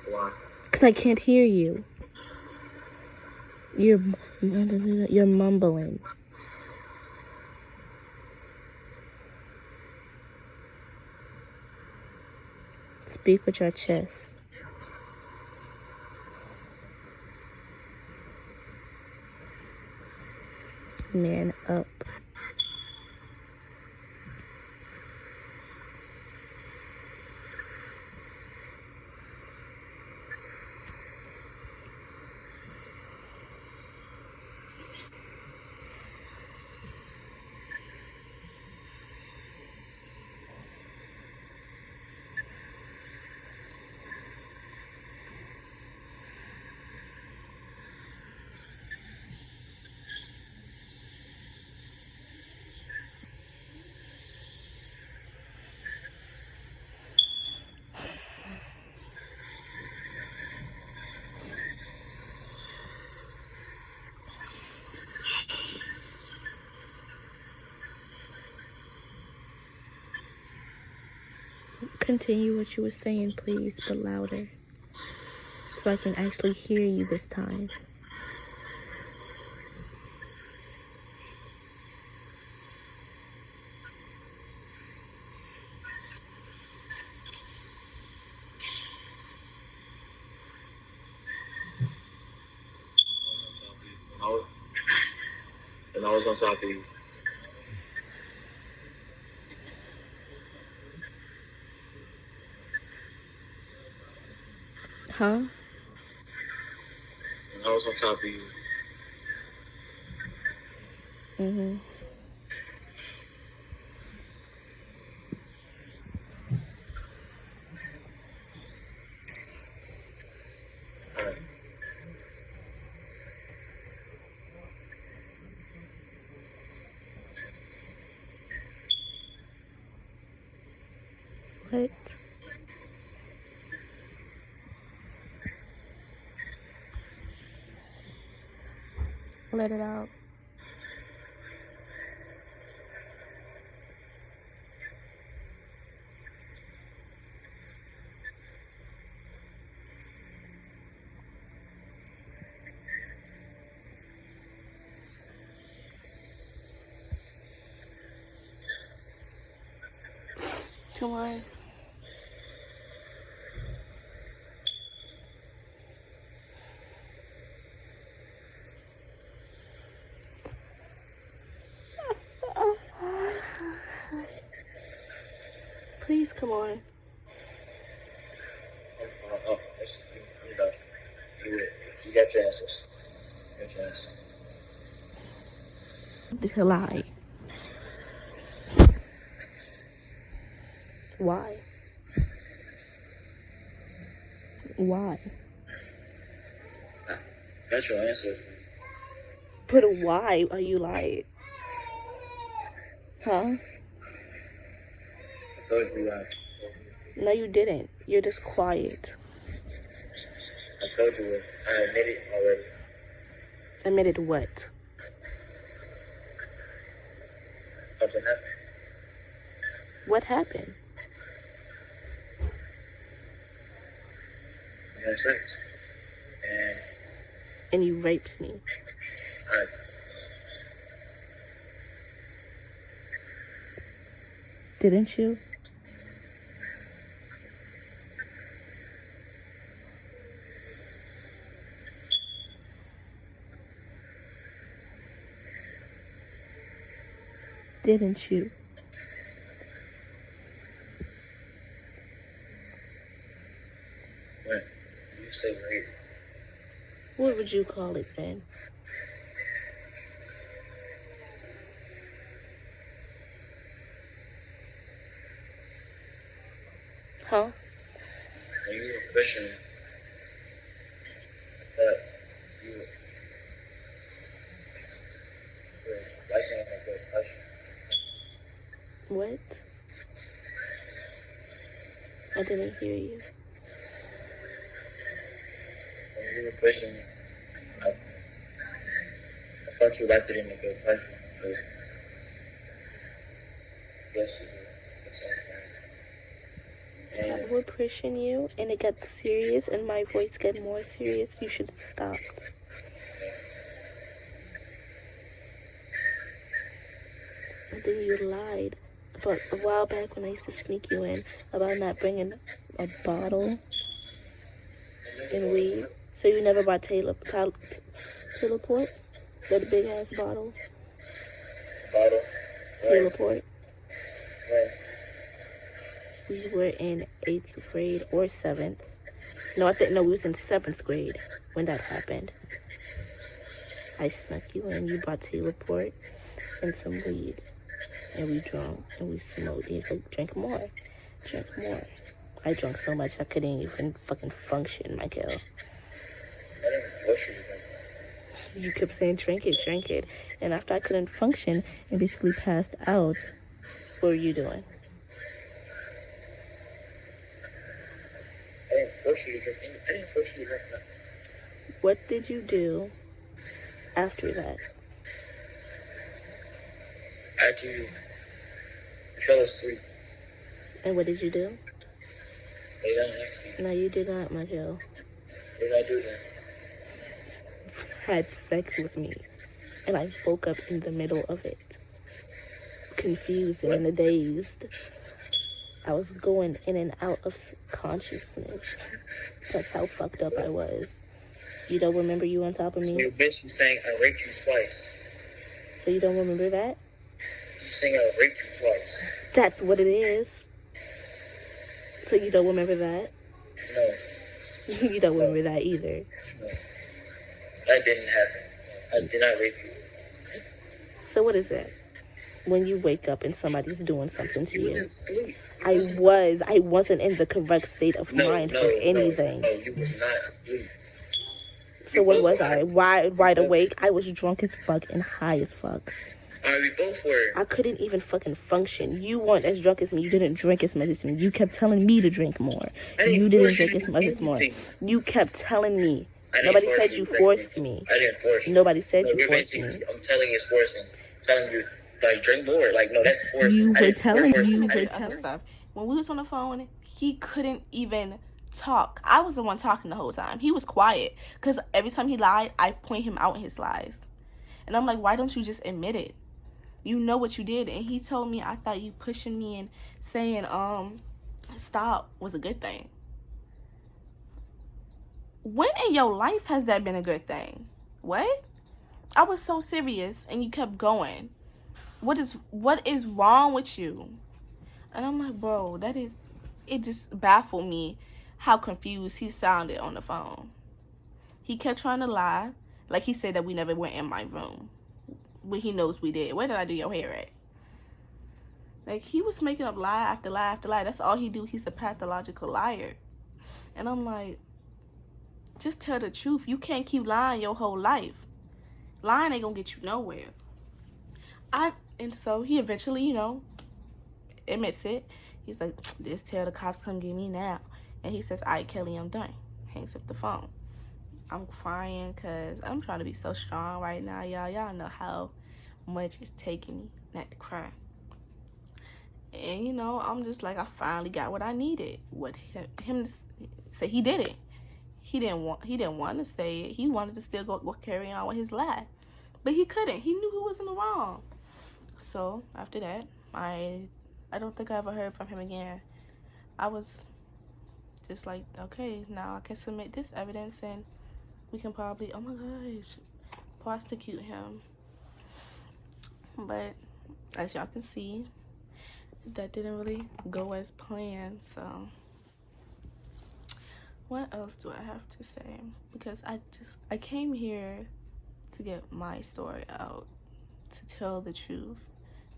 Why? Because I can't hear you. You're mumbling. Speak with your chest. Man up. Continue what you were saying, please, but louder. So I can actually hear you this time. was on top of you. Huh? When I was on top of you. Mm-hmm. Alright. What? Let it out. Come on. Please come on. I'm done. You got your answers. You got your answers. To lie. Why? Why? Got your answer. But why are you lying? Huh? I told you that. No, you didn't. You're just quiet. I told you it. I admit it already. Admitted what? Something happened. What happened? We had sex. And And you raped me. I Didn't you? Didn't you? went. You say rape. What would you call it then? Huh? When you were pushing that you were liking a good question. What? I didn't hear you. When you were pushing, I thought you liked it in a good question. But yes, you did. That's If I and were pushing you and it got serious and my voice got more serious, you should have stopped. And then you lied about a while back when I used to sneak you in about not bringing a bottle and weed. So you never bought Taylor Port? That big ass bottle? bottle. Taylor Port? When We were in 8th grade or 7th. No, we was in 7th grade when that happened. I snuck you in, you bought Taylor Port and some weed. And we drank and we smoked. And he's like, drink more. Drink more. I drank so much I couldn't even fucking function, Michael. I didn't push you. You kept saying, drink it, drink it. And after I couldn't function and basically passed out, what were you doing? I didn't force you to drink. I didn't force you to drink nothing. What did you do after that? After you fell asleep, And what did you do? lay down next to you. No, you did not, Michael. What did I do then? Had sex with me. And I woke up in the middle of it. Confused and dazed. I was going in and out of consciousness. That's how fucked up I was. You don't remember you on top of So me? you're basically saying I raped you twice. So you don't remember that? You saying I raped you twice? That's what it is. So you don't remember that? No. You don't remember that either. No. That didn't happen. I did not rape you. So what is it? When you wake up and somebody's doing something to you. You didn't sleep. I wasn't in the correct state of mind for anything. No, you was not asleep. So what was I? Wide awake? I was drunk as fuck and high as fuck. We both were. I couldn't even fucking function. You weren't as drunk as me. You didn't drink as much as me. You kept telling me to drink more. You didn't drink as much as more. You kept telling me. Nobody said you forced me. I didn't force you. Nobody said you forced me. I'm telling you it's forcing. Telling you, like, drink more. Like, no, that's forcing. You were telling me. Stuff. When we was on the phone, he couldn't even talk. I was the one talking the whole time. He was quiet. Because every time he lied, I point him out in his lies. And I'm like, why don't you just admit it? You know what you did. And he told me, I thought you pushing me and saying, stop was a good thing. When in your life has that been a good thing? What? I was so serious and you kept going. What is wrong with you? And I'm like, bro, it just baffled me how confused he sounded on the phone. He kept trying to lie. Like he said that we never went in my room. When he knows we did. Where did I do your hair at? Like, he was making up lie after lie after lie. That's all he do. He's a pathological liar. And I'm like, just tell the truth. You can't keep lying your whole life. Lying ain't gonna get you nowhere. And so he eventually, you know, admits it. He's like, just tell the cops come get me now. And he says, all right, Kelly, I'm done. Hangs up the phone. I'm crying because I'm trying to be so strong right now, y'all. Y'all know how much it's taking me not to cry. And, you know, I'm just like, I finally got what I needed. What him to say he did it. He didn't want to say it. He wanted to still go carry on with his lie. But he couldn't. He knew who was in the wrong. So, after that, I don't think I ever heard from him again. I was just like, okay, now I can submit this evidence and we can probably, oh my gosh, prosecute him. But as y'all can see, that didn't really go as planned. So what else do I have to say? Because I came here to get my story out, to tell the truth,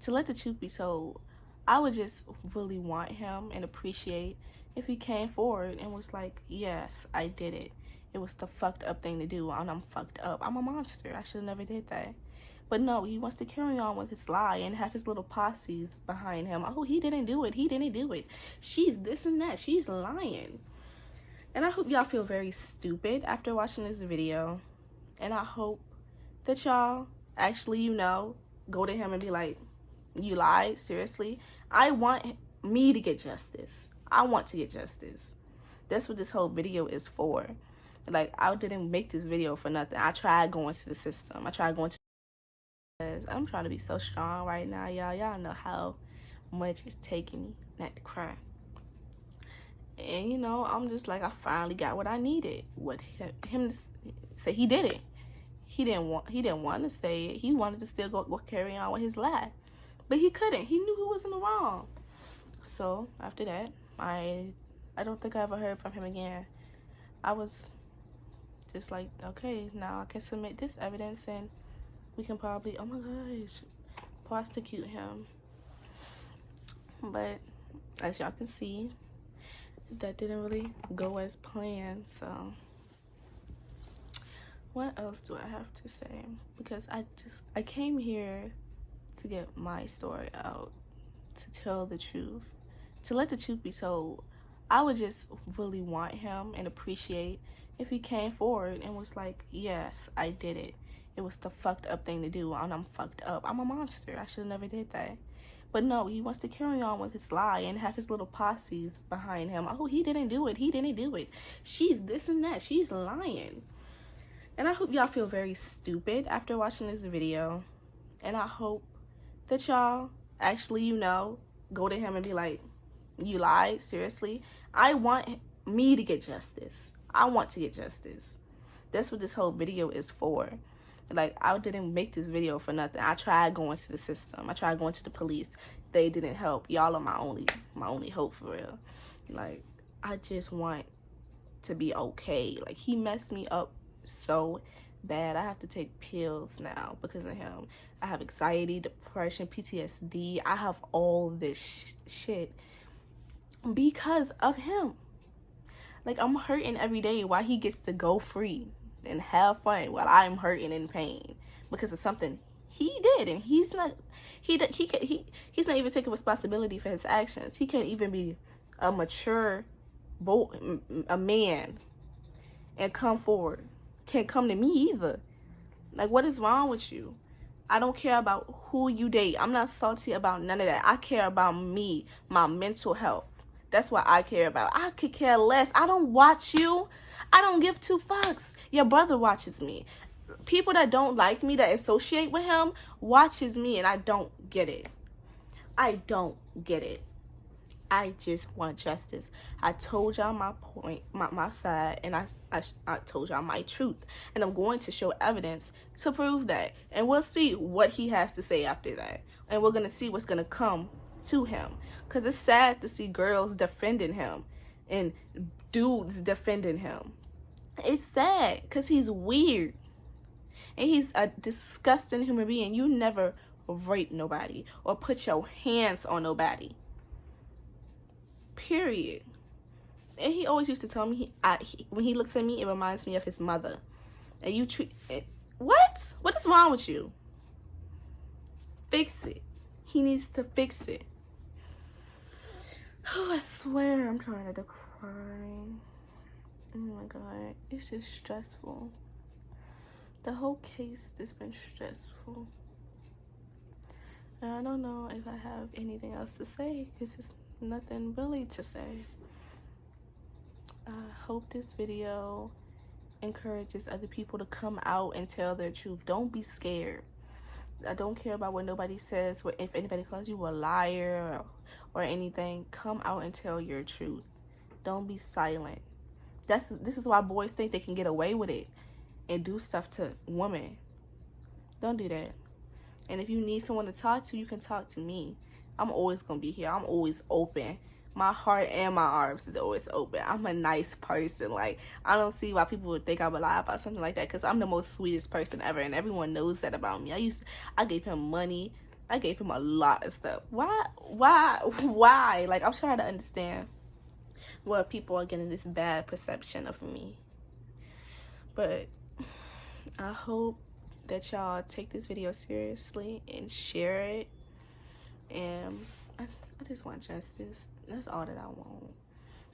to let the truth be told. I would just really want him and appreciate if he came forward and was like, yes, I did it. It was the fucked up thing to do, and I'm fucked up. I'm a monster. I should have never did that. But no, he wants to carry on with his lie and have his little posses behind him. Oh, he didn't do it. He didn't do it. She's this and that. She's lying. And I hope y'all feel very stupid after watching this video. And I hope that y'all actually, you know, go to him and be like, you lied? Seriously? I want me to get justice. I want to get justice. That's what this whole video is for. Like, I didn't make this video for nothing. I tried going to the system. I tried going to... I'm trying to be so strong right now, y'all. Y'all know how much it's taking me not to cry. And, you know, I'm just like, I finally got what I needed. What him to say he did it. He didn't want to say it. He wanted to still go carry on with his lie. But he couldn't. He knew who was in the wrong. So, after that, I don't think I ever heard from him again. I was just like, okay, now I can submit this evidence and we can probably, oh my gosh, prosecute him. But as y'all can see, that didn't really go as planned. So what else do I have to say? Because I came here to get my story out, to tell the truth, to let the truth be told. I would just really want him and appreciate if he came forward and was like, yes, I did it. It was the fucked up thing to do, and I'm fucked up. I'm a monster. I should have never did that. But no, he wants to carry on with his lie and have his little posses behind him. Oh, he didn't do it. He didn't do it. She's this and that. She's lying. And I hope y'all feel very stupid after watching this video. And I hope that y'all actually, you know, go to him and be like, you lied? Seriously? I want me to get justice. I want to get justice. That's what this whole video is for. Like, I didn't make this video for nothing. I tried going to the system. I tried going to the police. They didn't help. Y'all are my only hope, for real. Like, I just want to be okay. Like, he messed me up so bad. I have to take pills now because of him. I have anxiety, depression, PTSD. I have all this shit because of him. Like, I'm hurting every day while he gets to go free and have fun while I'm hurting in pain because of something he did. And he's not even taking responsibility for his actions. He can't even be a mature a man and come forward. Can't come to me either. Like, what is wrong with you? I don't care about who you date. I'm not salty about none of that. I care about me, my mental health. That's what I care about. I could care less. I don't watch you. I don't give two fucks. Your brother watches me. People that don't like me, that associate with him, watches me, and I don't get it. I don't get it. I just want justice. I told y'all my point, my side, and I told y'all my truth. And I'm going to show evidence to prove that. And we'll see what he has to say after that. And we're going to see what's going to come to him. Because it's sad to see girls defending him and dudes defending him. It's sad because he's weird. And he's a disgusting human being. You never rape nobody or put your hands on nobody. Period. And he always used to tell me, when he looks at me, it reminds me of his mother. And you treat it. What? What is wrong with you? Fix it. He needs to fix it. Oh, I swear I'm trying to cry. Oh my God. It's just stressful. The whole case has been stressful. And I don't know if I have anything else to say because it's nothing really to say. I hope this video encourages other people to come out and tell their truth. Don't be scared. I don't care about what nobody says. If anybody calls you a liar or anything, come out and tell your truth. Don't be silent. This is why boys think they can get away with it and do stuff to women. Don't do that. And if you need someone to talk to, you can talk to me. I'm always gonna be here. I'm always open. My heart and my arms is always open. I'm a nice person. Like, I don't see why people would think I would lie about something like that, because I'm the most sweetest person ever, and everyone knows that about me. I gave him money. I gave him a lot of stuff. Why? Like, I'm trying to understand why people are getting this bad perception of me. But I hope that y'all take this video seriously and share it. And I just want justice. That's all that I want.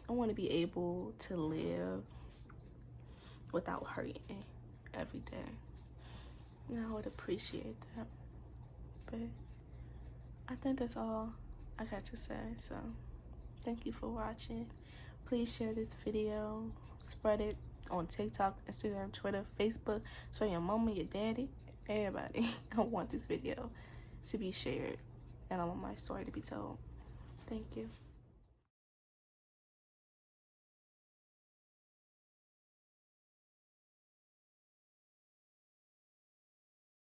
I want to be able to live without hurting every day. And I would appreciate that. But I think that's all I got to say. So thank you for watching. Please share this video. Spread it on TikTok, Instagram, Twitter, Facebook. Show your mama, your daddy, everybody. I want this video to be shared. And I want my story to be told. Thank you.